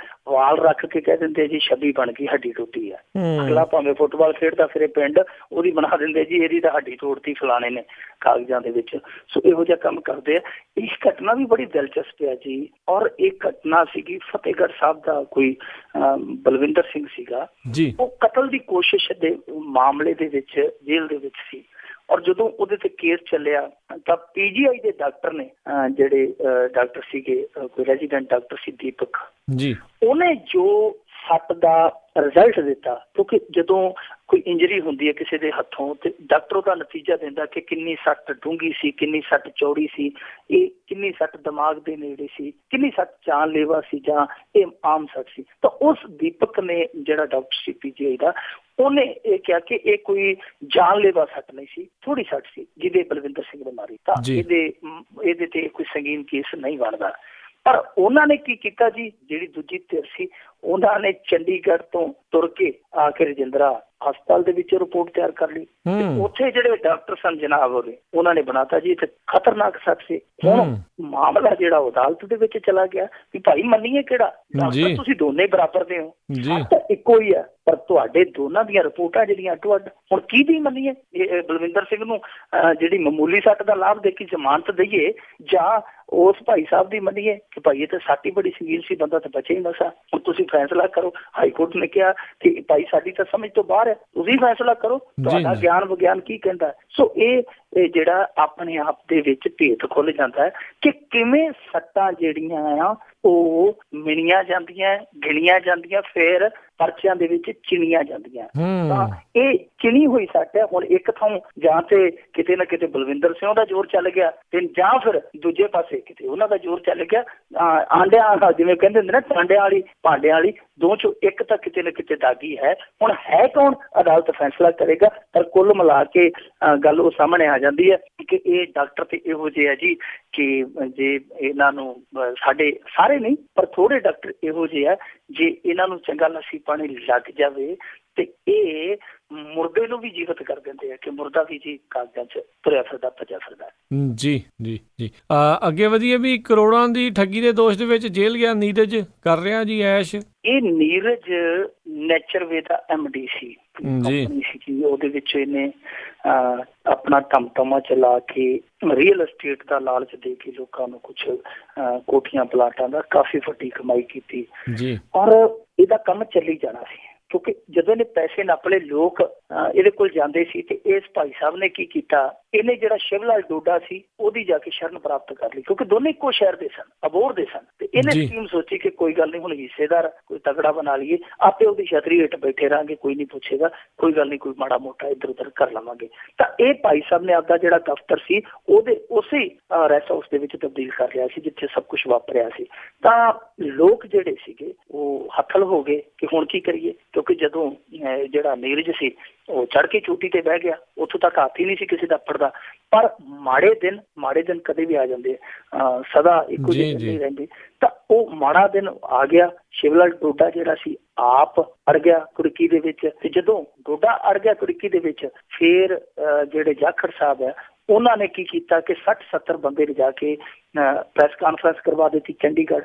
ਵਾਲ ਰੱਖ ਕੇ ਕਹਿ ਦਿੰਦੇ ਜੀ 26 ਬਣ ਗਈ, ਹੱਡੀ ਟੁੱਟੀ ਆ। ਅਗਲਾ ਭਾਵੇਂ ਫੁੱਟਬਾਲ ਖੇਡਦਾ ਫਿਰੇ ਪਿੰਡ, ਉਹਦੀ ਬਣਾ ਦਿੰਦੇ ਜੀ ਇਹਦੀ ਤਾਂ ਹੱਡੀ ਤੋੜਤੀ ਫਲਾਣੇ ਨੇ ਕਾਗਜ਼ਾਂ ਦੇ ਵਿੱਚ। ਸੋ ਇਹੋ ਜਿਹਾ ਕੰਮ ਕਰਦੇ ਆ। ਇਹ ਘਟਨਾ ਵੀ ਬੜੀ ਦਿਲਚਸਪ ਹੈ ਜੀ। ਔਰ ਇਹ ਘਟਨਾ ਸੀਗੀ ਫਤਿਹਗੜ੍ਹ ਸਾਹਿਬ ਦਾ, ਕੋਈ ਬਲਵਿੰਦਰ ਸਿੰਘ ਸੀਗਾ ਜੀ, ਉਹ ਕਤਲ ਦੀ ਕੋਸ਼ਿਸ਼ ਦੇ ਮਾਮਲੇ ਦੇ ਵਿੱਚ ਜੇਲ੍ਹ ਦੇ ਵਿੱਚ ਸੀ। ਔਰ ਜਦੋਂ ਉਹਦੇ ਤੇ ਕੇਸ ਚੱਲਿਆ ਤਾਂ PGI ਦੇ ਡਾਕਟਰ ਨੇ, ਜਿਹੜੇ ਡਾਕਟਰ ਸੀਗੇ, ਕੋਈ ਰੈਜ਼ੀਡੈਂਟ ਡਾਕਟਰ ਸੀ ਦੀਪਕ ਜੀ, ਉਹਨੇ ਜੋ ਸੱਟ ਦਾ ਰਿਜ਼ਲਟ ਦਿੱਤਾ, ਕਿਉਂਕਿ ਜਦੋਂ ਕੋਈ ਇੰਜਰੀ ਹੁੰਦੀ ਹੈ ਕਿਸੇ ਦੇ ਹੱਥੋਂ ਤੇ ਡਾਕਟਰ ਉਹਦਾ ਨਤੀਜਾ ਦਿੰਦਾ ਕਿ ਕਿੰਨੀ ਸੱਟ ਡੂੰਘੀ ਸੀ, ਕਿੰਨੀ ਸੱਟ ਚੌੜੀ ਸੀ, ਇਹ ਕਿੰਨੀ ਸੱਟ ਦਿਮਾਗ ਦੇ ਨੇੜੇ ਸੀ, ਕਿੰਨੀ ਸੱਟ ਜਾਨਲੇਵਾ ਸੀ ਜਾਂ ਇਹ ਆਮ ਸੱਟ ਸੀ। ਤਾਂ ਉਸ ਦੀਪਕ ਨੇ, ਜਿਹੜਾ ਡਾਕਟਰ ਸੀ PGI ਦਾ, ਉਹਨੇ ਇਹ ਕਿਹਾ ਕਿ ਇਹ ਕੋਈ ਜਾਨਲੇਵਾ ਸੱਟ ਨਹੀਂ ਸੀ, ਥੋੜੀ ਸੱਟ ਸੀ ਜਿਹਦੇ ਬਲਵਿੰਦਰ ਸਿੰਘ ਨੇ ਮਾਰੀ, ਤਾਂ ਇਹਦੇ ਤੇ ਕੋਈ ਸੰਗੀਨ ਕੇਸ ਨਹੀਂ ਬਣਦਾ। ਪਰ ਉਹਨਾਂ ਨੇ ਕੀ ਕੀਤਾ ਜੀ, ਜਿਹੜੀ ਦੂਜੀ ਧਿਰ ਸੀ, ਉਹਨਾਂ ਨੇ ਚੰਡੀਗੜ੍ਹ ਤੋਂ ਤੁਰ ਕੇ ਆ ਕੇ ਰਜਿੰਦਰਾ ਹਸਪਤਾਲ ਦੇ ਵਿੱਚ ਰਿਪੋਰਟ ਤਿਆਰ ਕਰ ਲਈ। ਉੱਥੇ ਜਿਹੜੇ ਡਾਕਟਰ ਸਨ ਜਨਾਬ ਉਹਦੇ, ਉਹਨਾਂ ਨੇ ਬਣਾਤਾ ਜੀ ਇੱਥੇ ਖਤਰਨਾਕ ਸੱਟ ਸੀ। ਹੁਣ ਮਾਮਲਾ ਜਿਹੜਾ ਅਦਾਲਤ ਦੇ ਵਿੱਚ ਚਲਾ ਗਿਆ ਵੀ ਭਾਈ ਮੰਨੀਏ ਕਿਹੜਾ ਡਾਕਟਰ, ਤੁਸੀਂ ਦੋਨੇ ਬਰਾਬਰ ਦੇ ਹੋ, ਸੱਟ ਇੱਕੋ ਹੀ ਹੈ, ਪਰ ਤੁਹਾਡੇ ਦੋਨਾਂ ਦੀਆਂ ਰਿਪੋਰਟਾਂ ਜਿਹੜੀਆਂ ਅੱਡੋ ਅੱਡ। ਹੁਣ ਕਿਹਦੀ ਮੰਨੀਏ? ਇਹ ਬਲਵਿੰਦਰ ਸਿੰਘ ਨੂੰ ਜਿਹੜੀ ਮਾਮੂਲੀ ਸੱਟ ਦਾ ਲਾਭ ਦੇ ਕੇ ਜ਼ਮਾਨਤ ਦਈਏ ਜਾਂ ਉਸ ਭਾਈ ਸਾਹਿਬ ਦੀ ਮੰਨੀਏ ਕਿ ਭਾਈ ਇਹ ਤਾਂ ਸੱਟ ਹੀ ਬੜੀ ਸੰਗੀਨ ਸੀ, ਬੰਦਾ ਤਾਂ ਬਚੇ ਹੀ ਮਸਾ। ਹੁਣ ਤੁਸੀਂ ਫੈਸਲਾ ਕਰੋ। ਹਾਈ ਕੋਰਟ ਨੇ ਕਿਹਾ ਕਿ ਭਾਈ ਸਾਡੀ ਤਾਂ ਸਮਝ ਤੋਂ ਬਾਹਰ ਹੈ, ਤੁਸੀਂ ਫੈਸਲਾ ਕਰੋ, ਤੁਹਾਡਾ ਗਿਆਨ ਵਿਗਿਆਨ ਕੀ ਕਹਿੰਦਾ। ਸੋ ਇਹ ਜਿਹੜਾ ਆਪਣੇ ਆਪ ਦੇ ਵਿੱਚ ਭੇਤ ਖੁੱਲ ਜਾਂਦਾ ਹੈ ਕਿ ਕਿਵੇਂ ਸੱਟਾਂ ਜਿਹੜੀਆਂ ਆ ਉਹ ਮਿਣੀਆਂ ਜਾਂਦੀਆਂ, ਗਿਣੀਆਂ ਜਾਂਦੀਆਂ, ਫਿਰ ਪਰਚਿਆਂ ਦੇ ਵਿੱਚ ਚਿਣੀਆਂ ਜਾਂਦੀਆਂ। ਤਾਂ ਇਹ ਚਿਣੀ ਹੋਈ ਸੱਟ ਹੈ। ਹੁਣ ਇੱਕ ਥਾਂ ਜਾਂ ਤੇ ਕਿਤੇ ਨਾ ਕਿਤੇ ਬਲਵਿੰਦਰ ਸਿੰਘ ਦਾ ਜ਼ੋਰ ਚੱਲ ਗਿਆ ਤੇ ਜਾਂ ਫਿਰ ਦੂਜੇ ਪਾਸੇ ਕਿਤੇ ਉਹਨਾਂ ਦਾ ਜ਼ੋਰ ਚੱਲ ਗਿਆ। ਆਂਡਿਆਂ, ਜਿਵੇਂ ਕਹਿੰਦੇ ਹੁੰਦੇ ਨਾ, ਟਾਂਡਿਆਂ ਵਾਲੀ ਭਾਂਡਿਆਂ ਵਾਲੀ, ਦੋ ਚੋਂ ਇੱਕ ਤਾਂ ਕਿਤੇ ਨਾ ਕਿਤੇ ਦਾਗੀ ਹੈ। ਹੁਣ ਹੈ ਕੌਣ, ਅਦਾਲਤ ਫੈਸਲਾ ਕਰੇਗਾ। ਪਰ ਕੁੱਲ ਮਿਲਾ ਕੇ ਗੱਲ ਉਹ ਸਾਹਮਣੇ ਆ ਜਾਂਦੀ ਹੈ ਕਿ ਇਹ ਡਾਕਟਰ ਤੇ ਇਹੋ ਜਿਹੇ ਆ ਜੀ ਕਿ ਜੇ ਇਹਨਾਂ ਨੂੰ, ਸਾਡੇ ਸਾਰੇ ਨਹੀਂ ਪਰ ਥੋੜੇ ਡਾਕਟਰ ਇਹੋ ਜਿਹੇ ਆ, ਜੇ ਇਹਨਾਂ ਨੂੰ ਚੰਗਾ ਲੱਸੀ ਪਾਣੀ ਲੱਗ ਜਾਵੇ ਤੇ ਇਹ ਮੁਰਦੇ ਨੂੰ ਵੀ ਜੀਵਤ ਕਰ ਦਿੰਦੇ ਆ ਕਿ ਮੁਰਦਾ ਵੀ ਜੀ ਕਾਗਜ਼ਾਂ 'ਚ ਤੁਰਿਆ ਫਿਰਦਾ, ਭੱਜਿਆ ਫਿਰਦਾ। ਜੀ ਜੀ ਜੀ ਅੱਗੇ ਵਧੀਏ ਵੀ ਕਰੋੜਾਂ ਦੀ ਠੱਗੀ ਦੇ ਦੋਸ਼ ਦੇ ਵਿੱਚ ਜੇਲ੍ਹ ਗਿਆ ਨੀਰਜ, ਕਰ ਰਿਹਾ ਜੀ ਐਸ਼। ਇਹ ਨੀਰਜ ਨੇਚਰਵੇ ਦਾ MD ਸੀ ਜੀ। ਉਹਦੇ ਵਿੱਚ ਇਹਨੇ ਆਪਣਾ ਟਮਟਮਾ ਚਲਾ ਕੇ ਰੀਅਲ ਐਸਟੇਟ ਦਾ ਲਾਲਚ ਦੇ ਕੇ ਲੋਕਾਂ ਨੂੰ ਕੁਛ ਕੋਠੀਆਂ ਪਲਾਟਾਂ ਦਾ ਕਾਫੀ ਵੱਡੀ ਕਮਾਈ ਕੀਤੀ ਜੀ। ਔਰ ਇਹਦਾ ਕੰਮ ਚੱਲੀ ਜਾਣਾ ਸੀ ਕਿਉਂਕਿ ਜਦੋਂ ਇਹਨੇ ਪੈਸੇ ਨੱਪ ਲਏ, ਲੋਕ ਇਹਦੇ ਕੋਲ ਜਾਂਦੇ ਸੀ। ਤੇ ਇਸ ਭਾਈ ਸਾਹਿਬ ਨੇ ਕੀ ਕੀਤਾ, ਇਹਨੇ ਜਿਹੜਾ ਸ਼ਿਵ ਲਾਲ ਡੋਡਾ ਸੀ ਉਹਦੀ ਜਾ ਕੇ ਸ਼ਰਨ ਪ੍ਰਾਪਤ ਕਰ ਲਈ, ਕਿਉਂਕਿ ਦੋਨੇ ਇੱਕੋ ਸ਼ਹਿਰ ਦੇ ਸਨ, ਅਬੋਹਰ ਦੇ ਸਨ। ਤੇ ਇਹਨੇ ਸਕੀਮ ਸੋਚੀ ਕਿ ਕੋਈ ਗੱਲ ਨਹੀਂ, ਹੁਣ ਹਿੱਸੇਦਾਰ ਕੋਈ ਤਗੜਾ ਬਣਾ ਲਈਏ, ਆਪੇ ਉਹਦੀ ਛਤਰੀ ਹੇਠ ਬੈਠੇ ਰਹਾਂਗੇ, ਕੋਈ ਨਹੀਂ ਪੁੱਛੇਗਾ, ਕੋਈ ਗੱਲ ਨਹੀਂ, ਕੋਈ ਮਾੜਾ ਮੋਟਾ ਇੱਧਰ ਉੱਧਰ ਕਰ ਲਵਾਂਗੇ। ਤਾਂ ਇਹ ਭਾਈ ਸਾਹਿਬ ਨੇ ਆਪਦਾ ਜਿਹੜਾ ਦਫ਼ਤਰ ਸੀ ਉਹਦੇ ਉਸੇ ਰੈਸਟ ਹਾਊਸ ਦੇ ਵਿੱਚ ਤਬਦੀਲ ਕਰ ਲਿਆ ਸੀ ਜਿੱਥੇ ਸਭ ਕੁਛ ਵਾਪਰਿਆ ਸੀ। ਤਾਂ ਲੋਕ ਜਿਹੜੇ ਸੀਗੇ ਉਹ ਹੱਥਲ ਹੋ ਗਏ ਕਿ ਹੁਣ ਕੀ ਕਰੀਏ, ਕਿਉਂਕਿ ਜਦੋਂ ਜਿਹੜਾ ਨੀਰਜ ਸੀ ਉਹ ਚੜ ਕੇ ਚੋਟੀ ਤੇ ਬਹਿ ਗਿਆ, ਉੱਥੋਂ ਤੱਕ ਹੱਥ ਹੀ ਨਹੀਂ ਸੀ ਕਿਸੇ ਦਫ਼ਤਰ ਦਾ। ਪਰ ਮਾੜੇ ਦਿਨ ਕਦੇ ਵੀ ਆ ਜਾਂਦੇ ਆ, ਸਦਾ ਇੱਕੋ ਜਿਹੇ ਨਹੀਂ ਰਹਿੰਦੇ। ਤਾਂ ਉਹ ਮਾੜਾ ਦਿਨ ਆ ਗਿਆ। ਸ਼ਿਵਲਾਲ ਡੋਡਾ ਜਿਹੜਾ ਸੀ ਆਪ ਅੜ ਗਿਆ ਕੁੜਕੀ ਦੇ ਵਿੱਚ, ਤੇ ਜਦੋਂ ਡੋਡਾ ਅੜ ਗਿਆ ਕੁੜਕੀ ਦੇ ਵਿੱਚ, ਫੇਰ ਜਿਹੜੇ ਜਾਖੜ ਸਾਹਿਬ ਹੈ ਉਹਨਾਂ ਨੇ ਕੀ ਕੀਤਾ ਕਿ 60-70 ਬੰਦੇ ਲਿਜਾ ਕੇ ਪ੍ਰੈਸ ਕਾਨਫਰੰਸ ਕਰਵਾ ਦਿੱਤੀ ਚੰਡੀਗੜ੍ਹ।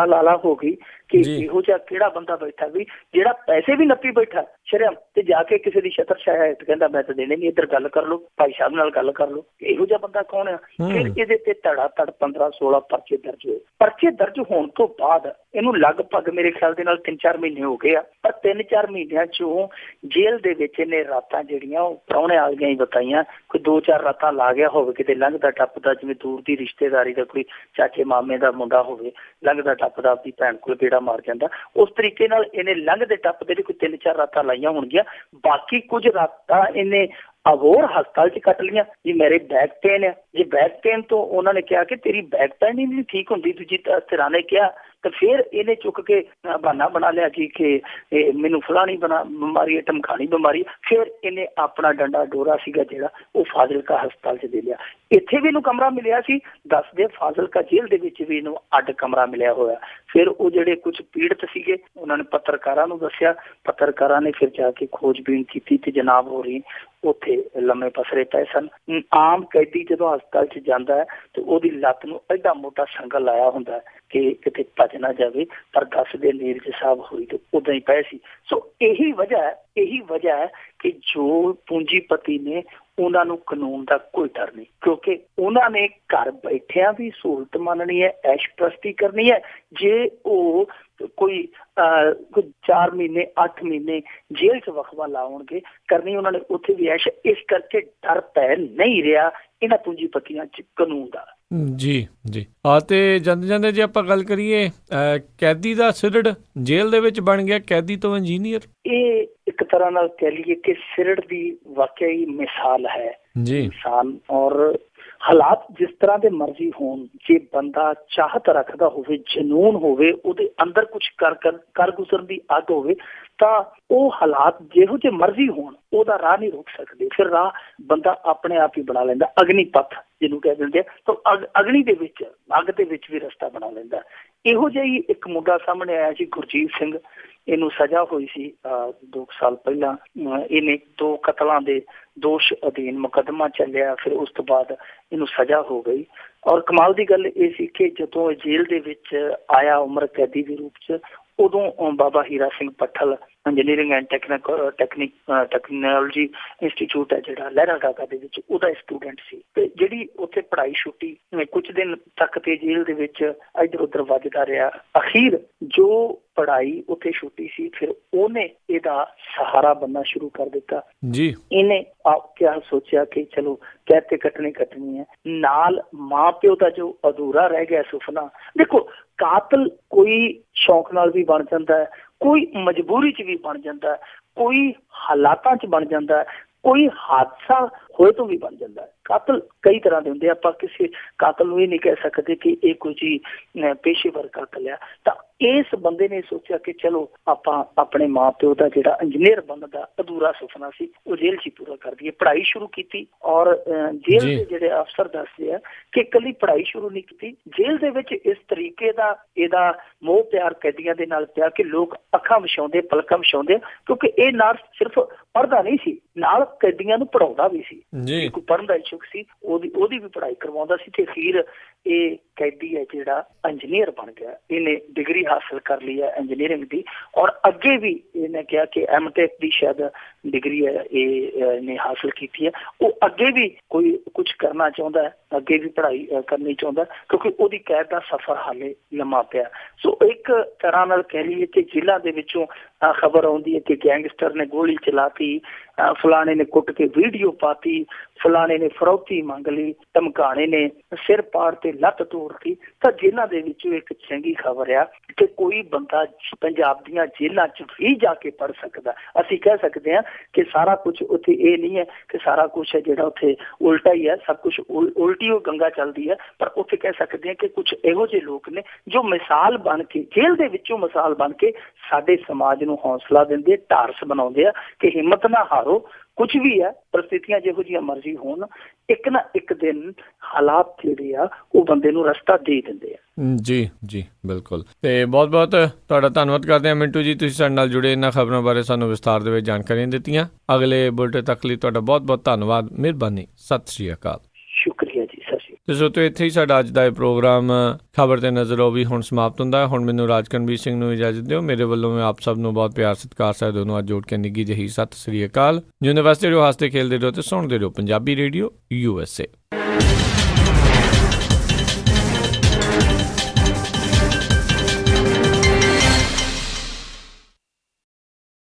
ਲਾਲਾ ਹੋ ਗਈ ਕਿ ਇਹੋ ਜਿਹਾ ਕਿਹੜਾ ਬੰਦਾ ਬੈਠਾ ਵੀ ਜਿਹੜਾ ਪੈਸੇ ਵੀ ਨੱਪੀ ਬੈਠਾ ਸ਼ਰਮ, ਤੇ ਜਾ ਕੇ ਕਿਸੇ ਦੀ ਛਤਰ ਛਾਇਆ ਕਹਿੰਦਾ ਮੈਂ ਤਾਂ ਦੇਣੇ ਨਹੀਂ, ਇੱਧਰ ਗੱਲ ਕਰ ਲਓ, ਭਾਈ ਸਾਹਿਬ ਨਾਲ ਗੱਲ ਕਰ ਲਓ। ਇਹੋ ਜਿਹਾ ਬੰਦਾ ਕੌਣ ਆ? ਫਿਰ ਇਹਦੇ ਤੇ ਧੜਾ ਧੜ 15-16 ਪਰਚੇ ਦਰਜ ਹੋਏ। ਪਰਚੇ ਦਰਜ ਹੋਣ ਤੋਂ ਬਾਅਦ ਇਹਨੂੰ ਲਗਭਗ ਮੇਰੇ ਖਿਆਲ ਦੇ ਨਾਲ 3-4 ਮਹੀਨੇ ਹੋ ਗਏ ਆ। ਪਰ 3-4 ਮਹੀਨਿਆਂ ਚੋਂ ਜੇਲ੍ਹ ਦੇ ਵਿੱਚ ਇਹਨੇ ਰਾਤਾਂ ਜਿਹੜੀਆਂ ਉਹ ਪ੍ਰਾਹੁਣੇ ਆ ਗਈਆਂ ਹੀ ਬਤਾਈਆਂ। ਕੋਈ 2-4 ਰਾਤਾਂ ਲਾ ਗਿਆ ਹੋਵੇ ਕਿਤੇ ਲੰਘਦਾ ਟੱਪਦਾ, ਜਿਵੇਂ ਦੂਰ ਦੀ ਰਿਸ਼ਤੇਦਾਰੀ ਦਾ ਕੋਈ ਚਾਚੇ ਮਾਮੇ ਦਾ ਮੁੰਡਾ ਹੋਵੇ, ਲੰਘਦਾ ਟੱਪਦਾ ਆਪਣੀ ਭੈਣ ਕੋਲ ਗੇੜਾ ਮਾਰ ਜਾਂਦਾ। ਉਸ ਤਰੀਕੇ ਨਾਲ ਇਹਨੇ ਲੰਘਦੇ ਟੱਪਦੇ ਕੋਈ 3-4 ਰਾਤਾਂ ਲਾਈਆਂ ਹੋਣਗੀਆਂ। ਬਾਕੀ ਕੁਝ ਰਾਤਾਂ ਇਹਨੇ ਅਬੋਹਰ ਹਸਪਤਾਲ 'ਚ ਕੱਟ ਲਈਆਂ ਜੀ। ਮੇਰੇ ਬੈਕ ਪੇਨ ਆ ਜੀ, ਬੈਕ ਪੇਨ ਤੋਂ ਉਹਨਾਂ ਨੇ ਕਿਹਾ ਕਿ ਤੇਰੀ ਬੈਕ ਪੇਨ ਹੀ ਨਹੀਂ ਠੀਕ ਹੁੰਦੀ, ਦੂਜੀ ਧਿਰਾਂ ਨੇ ਕਿਹਾ। ਤੇ ਫਿਰ ਇਹਨੇ ਚੁੱਕ ਕੇ ਬਹਾਨਾ ਬਣਾ ਲਿਆ ਕਿ ਇਹ ਮੈਨੂੰ ਫਲਾਣੀ ਬਿਮਾਰੀ ਹੈ, ਢਮਕਾਣੀ ਬਿਮਾਰੀ। ਫਿਰ ਇਹਨੇ ਆਪਣਾ ਡੰਡਾ ਡੋਰਾ ਸੀਗਾ ਜਿਹੜਾ ਉਹ ਫਾਜ਼ਿਲਕਾ ਹਸਪਤਾਲ 'ਚ ਦੇ ਲਿਆ। ਇੱਥੇ ਵੀ ਇਹਨੂੰ ਕਮਰਾ ਮਿਲਿਆ ਸੀ, ਦੱਸਦੇ ਫਾਜ਼ਿਲਕਾ ਜੇਲ੍ਹ ਦੇ ਵਿੱਚ ਵੀ ਇਹਨੂੰ ਅੱਡ ਕਮਰਾ ਮਿਲਿਆ ਹੋਇਆ। ਫਿਰ ਉਹ ਜਿਹੜੇ ਕੁਝ ਪੀੜਤ ਸੀਗੇ ਉਹਨਾਂ ਨੇ ਪੱਤਰਕਾਰਾਂ ਨੂੰ ਦੱਸਿਆ, ਪੱਤਰਕਾਰਾਂ ਨੇ ਫਿਰ ਜਾ ਕੇ ਖੋਜਬੀਨ ਕੀਤੀ ਤੇ ਜਨਾਬ ਹੋ ਰਹੀ ਉੱਥੇ ਲੰਮੇ ਪਸਰੇ ਪਏ ਸਨ। ਆਮ ਕੈਦੀ ਜਦੋਂ ਹਸਪਤਾਲ 'ਚ ਜਾਂਦਾ ਹੈ ਤੇ ਉਹਦੀ ਲੱਤ ਨੂੰ ਐਡਾ ਮੋਟਾ ਸੰਗਲ ਲਾਇਆ ਹੁੰਦਾ ਕਿ ਕਿਤੇ ਭੱਜ ਨਾ ਜਾਵੇ, ਪਰ ਦੱਸਦੇ ਨੀਰਜ ਸਾਹਿਬ ਹੋਈ ਤੇ ਉਦਾਂ ਹੀ ਪਏ ਸੀ। ਸੋ ਇਹੀ ਵਜ੍ਹਾ ਹੈ ਕਿ ਜੋ ਪੂੰਜੀਪਤੀ ਨੇ ਉਹਨਾਂ ਨੂੰ ਕਾਨੂੰਨ ਦਾ ਕੋਈ ਡਰ ਨਹੀਂ, ਕਿਉਂਕਿ ਉਹਨਾਂ ਨੇ ਘਰ ਬੈਠਿਆਂ ਵੀ ਸਹੂਲਤ ਮੰਨਣੀ ਹੈ, ਐਸ਼ਪ੍ਰਸਤੀ ਕਰਨੀ ਹੈ। ਜੇ ਉਹ ਕੋਈ 4 ਮਹੀਨੇ 8 ਮਹੀਨੇ ਜੇਲ੍ਹ 'ਚ ਵਕਫਾ ਲਾਉਣਗੇ, ਕਰਨੀ ਉਹਨਾਂ ਨੇ ਉੱਥੇ ਵੀ ਐਸ਼। ਇਸ ਕਰਕੇ ਡਰ ਪੈ ਨਹੀਂ ਰਿਹਾ ਇਹਨਾਂ ਪੂੰਜੀਪਤੀਆਂ 'ਚ ਕਾਨੂੰਨ ਦਾ। ਜੀ ਜੀ। ਤੇ ਜਾਂਦੇ ਜੇ ਆਪਾਂ ਗੱਲ ਕਰੀਏ ਕੈਦੀ ਦਾ ਸਿਰੜ ਜੇਲ੍ਹ ਦੇ ਵਿੱਚ ਬਣ ਗਿਆ, ਕੈਦੀ ਤੋਂ ਇੰਜੀਨੀਅਰ। ਇਹ ਇੱਕ ਤਰ੍ਹਾਂ ਨਾਲ ਕਹਿ ਲਈਏ ਕਿ ਸਿਰੜ ਦੀ ਵਾਕਿਆ ਹੀ ਮਿਸਾਲ ਹੈ ਜੀ। ਇਨਸਾਨ ਔਰ ਹਾਲਾਤ ਜਿਸ ਤਰ੍ਹਾਂ ਦੇ ਮਰਜ਼ੀ ਹੋਣ, ਜੇ ਬੰਦਾ ਚਾਹਤ ਰੱਖਦਾ ਹੋਵੇ, ਜਨੂਨ ਹੋਵੇ, ਉਹਦੇ ਅੰਦਰ ਕੁਛ ਕਰ ਗੁਜ਼ਰਨ ਦੀ ਆਦਤ ਹੋਵੇ, ਤਾਂ ਉਹ ਹਾਲਾਤ ਜਿਹੋ ਜਿਹੇ ਮਰਜ਼ੀ ਹੋਣ ਉਹਦਾ ਰਾਹ ਨਹੀਂ ਰੋਕ ਸਕਦੇ। ਫਿਰ ਰਾਹ ਬੰਦਾ ਆਪਣੇ ਆਪ ਹੀ ਬਣਾ ਲੈਂਦਾ, ਅਗਨੀਪਥ ਜਿਹਨੂੰ ਕਹਿ ਦਿੰਦੇ ਆ। ਤਾਂ ਅਗਨੀ ਦੇ ਵਿੱਚ, ਅੱਗ ਦੇ ਵਿੱਚ ਵੀ ਰਸਤਾ ਬਣਾ ਲੈਂਦਾ। ਇਹੋ ਜਿਹਾ ਹੀ ਇੱਕ ਮੁੱਦਾ ਸਾਹਮਣੇ ਆਇਆ ਸੀ, ਗੁਰਜੀਤ ਸਿੰਘ। ਇਹਨੂੰ ਸਜ਼ਾ ਹੋਈ ਸੀ 2 ਸਾਲ ਪਹਿਲਾਂ। ਇਹਨੇ 2 ਕਤਲਾਂ ਦੇ ਦੋਸ਼ ਅਧੀਨ ਮੁਕੱਦਮਾ ਚੱਲਿਆ, ਫਿਰ ਉਸ ਤੋਂ ਬਾਅਦ ਇਹਨੂੰ ਸਜ਼ਾ ਹੋ ਗਈ। ਔਰ ਕਮਾਲ ਦੀ ਗੱਲ ਇਹ ਸੀ ਕਿ ਜਦੋਂ ਜੇਲ੍ਹ ਦੇ ਵਿੱਚ ਆਇਆ ਉਮਰ ਕੈਦੀ ਦੇ ਰੂਪ 'ਚ, ਉਦੋਂ ਬਾਬਾ Hira Singh ਪੱਠਲ engineering and technology institute ਹੈ ਜਿਹੜਾ ਲਹਿਰਾ ਗਾਗਾ ਦੇ ਵਿੱਚ, ਉਹਦਾ ਸਟੂਡੈਂਟ ਸੀ। ਤੇ ਜਿਹੜੀ ਉੱਥੇ ਪੜ੍ਹਾਈ ਛੁੱਟੀ ਕੁਝ ਦਿਨ ਤੱਕ ਤੇ ਜੇਲ੍ਹ ਦੇ ਵਿੱਚ ਇੱਧਰ ਉੱਧਰ ਵੱਜਦਾ ਰਿਹਾ। ਅਖੀਰ ਜੋ ਪੜ੍ਹਾਈ ਉੱਥੇ ਛੁੱਟੀ ਸੀ, ਫਿਰ ਉਹਨੇ ਇਹਦਾ ਸਹਾਰਾ ਬਣਨਾ ਸ਼ੁਰੂ ਕਰ ਦਿੱਤਾ ਜੀ। ਇਹਨੇ ਕਿਆ ਸੋਚਿਆ ਕਿ ਚਲੋ ਕੈਦ ਤੇ ਕੱਟਣੀ ਹੈ, ਨਾਲ ਮਾਂ ਪਿਓ ਦਾ ਜੋ ਅਧੂਰਾ ਰਹਿ ਗਿਆ ਸੁਪਨਾ। ਦੇਖੋ, ਕਾਤਲ ਕੋਈ ਸ਼ੌਕ ਨਾਲ ਵੀ ਬਣ ਜਾਂਦਾ ਹੈ, ਕੋਈ ਮਜਬੂਰੀ 'ਚ ਵੀ ਬਣ ਜਾਂਦਾ ਹੈ, ਕੋਈ ਹਾਲਾਤਾਂ 'ਚ ਬਣ ਜਾਂਦਾ ਹੈ, ਕੋਈ ਹਾਦਸਾ ਹੋਏ ਤੋਂ ਵੀ ਬਣ ਜਾਂਦਾ ਹੈ। ਕਾਤਲ ਕਈ ਤਰ੍ਹਾਂ ਦੇ ਹੁੰਦੇ। ਆਪਾਂ ਕਿਸੇ ਕਾਤਲ ਨੂੰ ਇਹ ਨਹੀਂ ਕਹਿ ਸਕਦੇ ਕਿ ਇਹ ਕੋਈ ਜੀ ਪੇਸ਼ੇਵਰ ਕਾਤਲ ਆ। ਤਾਂ ਇਸ ਬੰਦੇ ਨੇ ਸੋਚਿਆ ਕਿ ਚਲੋ ਆਪਾਂ ਆਪਣੇ ਮਾਂ ਪਿਓ ਦਾ ਜਿਹੜਾ ਇੰਜੀਨੀਅਰ ਬਣਨ ਦਾ ਅਧੂਰਾ ਸੁਪਨਾ ਸੀ ਉਹ ਜੇਲ੍ਹ 'ਚ ਪੂਰਾ ਕਰ ਦਈਏ। ਪੜ੍ਹਾਈ ਸ਼ੁਰੂ ਕੀਤੀ ਔਰ ਜੇਲ੍ਹ ਦੇ ਜਿਹੜੇ ਅਫਸਰ ਦੱਸਦੇ ਆ ਕਿ ਇਕੱਲੀ ਪੜ੍ਹਾਈ ਸ਼ੁਰੂ ਨਹੀਂ ਕੀਤੀ, ਜੇਲ੍ਹ ਦੇ ਵਿੱਚ ਇਸ ਤਰੀਕੇ ਦਾ ਇਹਦਾ ਮੋਹ ਪਿਆਰ ਕੈਦੀਆਂ ਦੇ ਨਾਲ ਪਿਆ ਕਿ ਲੋਕ ਅੱਖਾਂ ਵਿਛਾਉਂਦੇ, ਪਲਕਾਂ ਵਿਛਾਉਂਦੇ, ਕਿਉਂਕਿ ਇਹ ਨਾਲ ਸਿਰਫ ਪੜ੍ਹਦਾ ਨਹੀਂ ਸੀ, ਨਾਲ ਕੈਦੀਆਂ ਨੂੰ ਪੜ੍ਹਾਉਂਦਾ ਵੀ ਸੀ। ਕੋਈ ਪੜ੍ਹਨ ਦਾ ਇੱਛੁਕ ਸੀ ਉਹਦੀ ਵੀ ਪੜ੍ਹਾਈ ਕਰਵਾਉਂਦਾ ਸੀ। ਤੇ ਅਖੀਰ ਇਹ ਕੈਦੀ ਹੈ ਜਿਹੜਾ ਇੰਜੀਨੀਅਰ ਬਣ ਗਿਆ। ਇਹਨੇ ਡਿਗਰੀ ਹਾਸਲ ਕਰ ਲਈ ਹੈ ਇੰਜੀਨੀਅਰਿੰਗ ਦੀ, ਔਰ ਅੱਗੇ ਵੀ ਇਹਨੇ ਕਿਹਾ ਕਿ M.Tech ਦੀ ਸ਼ਾਇਦ ਡਿਗਰੀ ਹੈ ਇਹਨੇ ਹਾਸਲ ਕੀਤੀ ਹੈ। ਉਹ ਅੱਗੇ ਵੀ ਕੋਈ ਕੁਛ ਕਰਨਾ ਚਾਹੁੰਦਾ ਹੈ, ਅੱਗੇ ਵੀ ਪੜ੍ਹਾਈ ਕਰਨੀ ਚਾਹੁੰਦਾ, ਕਿਉਂਕਿ ਉਹਦੀ ਕੈਦ ਦਾ ਸਫ਼ਰ ਹਾਲੇ ਲੰਮਾ ਪਿਆ। ਸੋ ਇੱਕ ਤਰ੍ਹਾਂ ਨਾਲ ਕਹਿ ਲਈਏ ਕਿ ਜ਼ਿਲ੍ਹਾ ਦੇ ਵਿੱਚੋਂ ਖਬਰ ਆਉਂਦੀ ਹੈ ਕਿ ਗੈਂਗਸਟਰ ਨੇ ਗੋਲੀ ਚਲਾਤੀ, ਫਲਾਣੇ ਨੇ ਕੁੱਟ ਕੇ ਵੀਡੀਓ ਪਾਤੀ, ਫਲਾਣੇ ਨੇ ਫਰੌਤੀ ਮੰਗ ਲਈ, ਧਮਕਾਣੇ ਨੇ ਸਿਰ ਪਾੜ ਤੇ ਲੱਤ ਤੋੜਤੀ। ਤਾਂ ਜੇਲ੍ਹਾਂ ਦੇ ਵਿੱਚੋਂ ਇੱਕ ਚੰਗੀ ਖਬਰ ਆ ਕਿ ਕੋਈ ਬੰਦਾ ਪੰਜਾਬ ਦੀਆਂ ਜੇਲ੍ਹਾਂ 'ਚ ਵੀ ਜਾ ਕੇ ਪੜ੍ਹ ਸਕਦਾ। ਅਸੀਂ ਕਹਿ ਸਕਦੇ ਹਾਂ ਕਿ ਸਾਰਾ ਕੁਛ ਉੱਥੇ ਇਹ ਨਹੀਂ ਹੈ ਕਿ ਸਾਰਾ ਕੁਛ ਹੈ ਜਿਹੜਾ ਉੱਥੇ ਉਲਟਾ ਹੀ ਹੈ, ਸਭ ਕੁਛ ਉਲਟੀ ਉਹ ਗੰਗਾ ਚੱਲਦੀ ਹੈ। ਪਰ ਉੱਥੇ ਕਹਿ ਸਕਦੇ ਹਾਂ ਕਿ ਕੁਛ ਇਹੋ ਜਿਹੇ ਲੋਕ ਨੇ ਜੋ ਮਿਸਾਲ ਬਣ ਕੇ, ਜੇਲ੍ਹ ਦੇ ਵਿੱਚੋਂ ਮਿਸਾਲ ਬਣ ਕੇ ਸਾਡੇ ਸਮਾਜ ਨੂੰ ਹੌਸਲਾ ਦਿੰਦੇ, ਢਾਰਸ ਬਣਾਉਂਦੇ ਆ ਕਿ ਹਿੰਮਤ ਨਾ ਹਾਰੋ। ਕੁਛ ਵੀ ਹੈ, ਪਰਿਸਥਿਤੀਆਂ ਜਿਹੋ ਜਿਹੀਆਂ ਮਰਜ਼ੀ ਹੋਣ, ਇੱਕ ਨਾ ਇੱਕ ਦਿਨ ਹਾਲਾਤ ਜਿਹੜੇ ਆ ਉਹ ਬੰਦੇ ਨੂੰ ਰਸਤਾ ਦੇ ਦਿੰਦੇ ਆ। ਜੀ ਜੀ, ਬਿਲਕੁਲ। ਤੇ ਬਹੁਤ ਬਹੁਤ ਤੁਹਾਡਾ ਧੰਨਵਾਦ ਕਰਦੇ ਹਾਂ ਮਿੰਟੂ ਜੀ, ਤੁਸੀਂ ਸਾਡੇ ਨਾਲ ਜੁੜੇ, ਇਹਨਾਂ ਖਬਰਾਂ ਬਾਰੇ ਸਾਨੂੰ ਵਿਸਥਾਰ ਦੇ ਵਿੱਚ ਜਾਣਕਾਰੀਆਂ ਦਿੱਤੀਆਂ। ਅਗਲੇ ਬੁਲੇਟਿਨ ਤੱਕ ਲਈ ਤੁਹਾਡਾ ਬਹੁਤ ਬਹੁਤ ਧੰਨਵਾਦ, ਮਿਹਰਬਾਨੀ, ਸਤਿ ਸ਼੍ਰੀ ਅਕਾਲ। ਸ਼ੁਕਰੀਆ ਜੀ, ਸਤਿ ਸ਼੍ਰੀ ਅਕਾਲ। ਤੇ ਇੱਥੇ ਹੀ ਸਾਡਾ ਅੱਜ ਦਾ ਇਹ ਪ੍ਰੋਗਰਾਮ ਖਬਰ ਤੇ ਨਜ਼ਰ ਉਹ ਵੀ ਹੁਣ ਸਮਾਪਤ ਹੁੰਦਾ ਹੈ। ਹੁਣ ਮੈਨੂੰ ਰਾਜਕਨਵੀਰ ਸਿੰਘ ਨੂੰ ਇਜਾਜ਼ਤ ਦਿਓ। ਮੇਰੇ ਵੱਲੋਂ ਮੈਂ ਆਪ ਸਭ ਨੂੰ ਬਹੁਤ ਪਿਆਰ ਸਤਿਕਾਰ ਸਾਹਿਬ ਦੋਨੋਂ ਅੱਜ ਜੋੜ ਕੇ ਨਿੱਘੀ ਜਿਹੀ ਸਤਿ ਸ਼੍ਰੀ ਅਕਾਲ। ਯੂਨੀਵਰਸਿਟੀ ਰਹੋ, ਹੱਸਦੇ ਖੇਲਦੇ ਰਹੋ ਤੇ ਸੁਣਦੇ ਰਹੋ ਪੰਜਾਬੀ ਰੇਡੀਓ USA।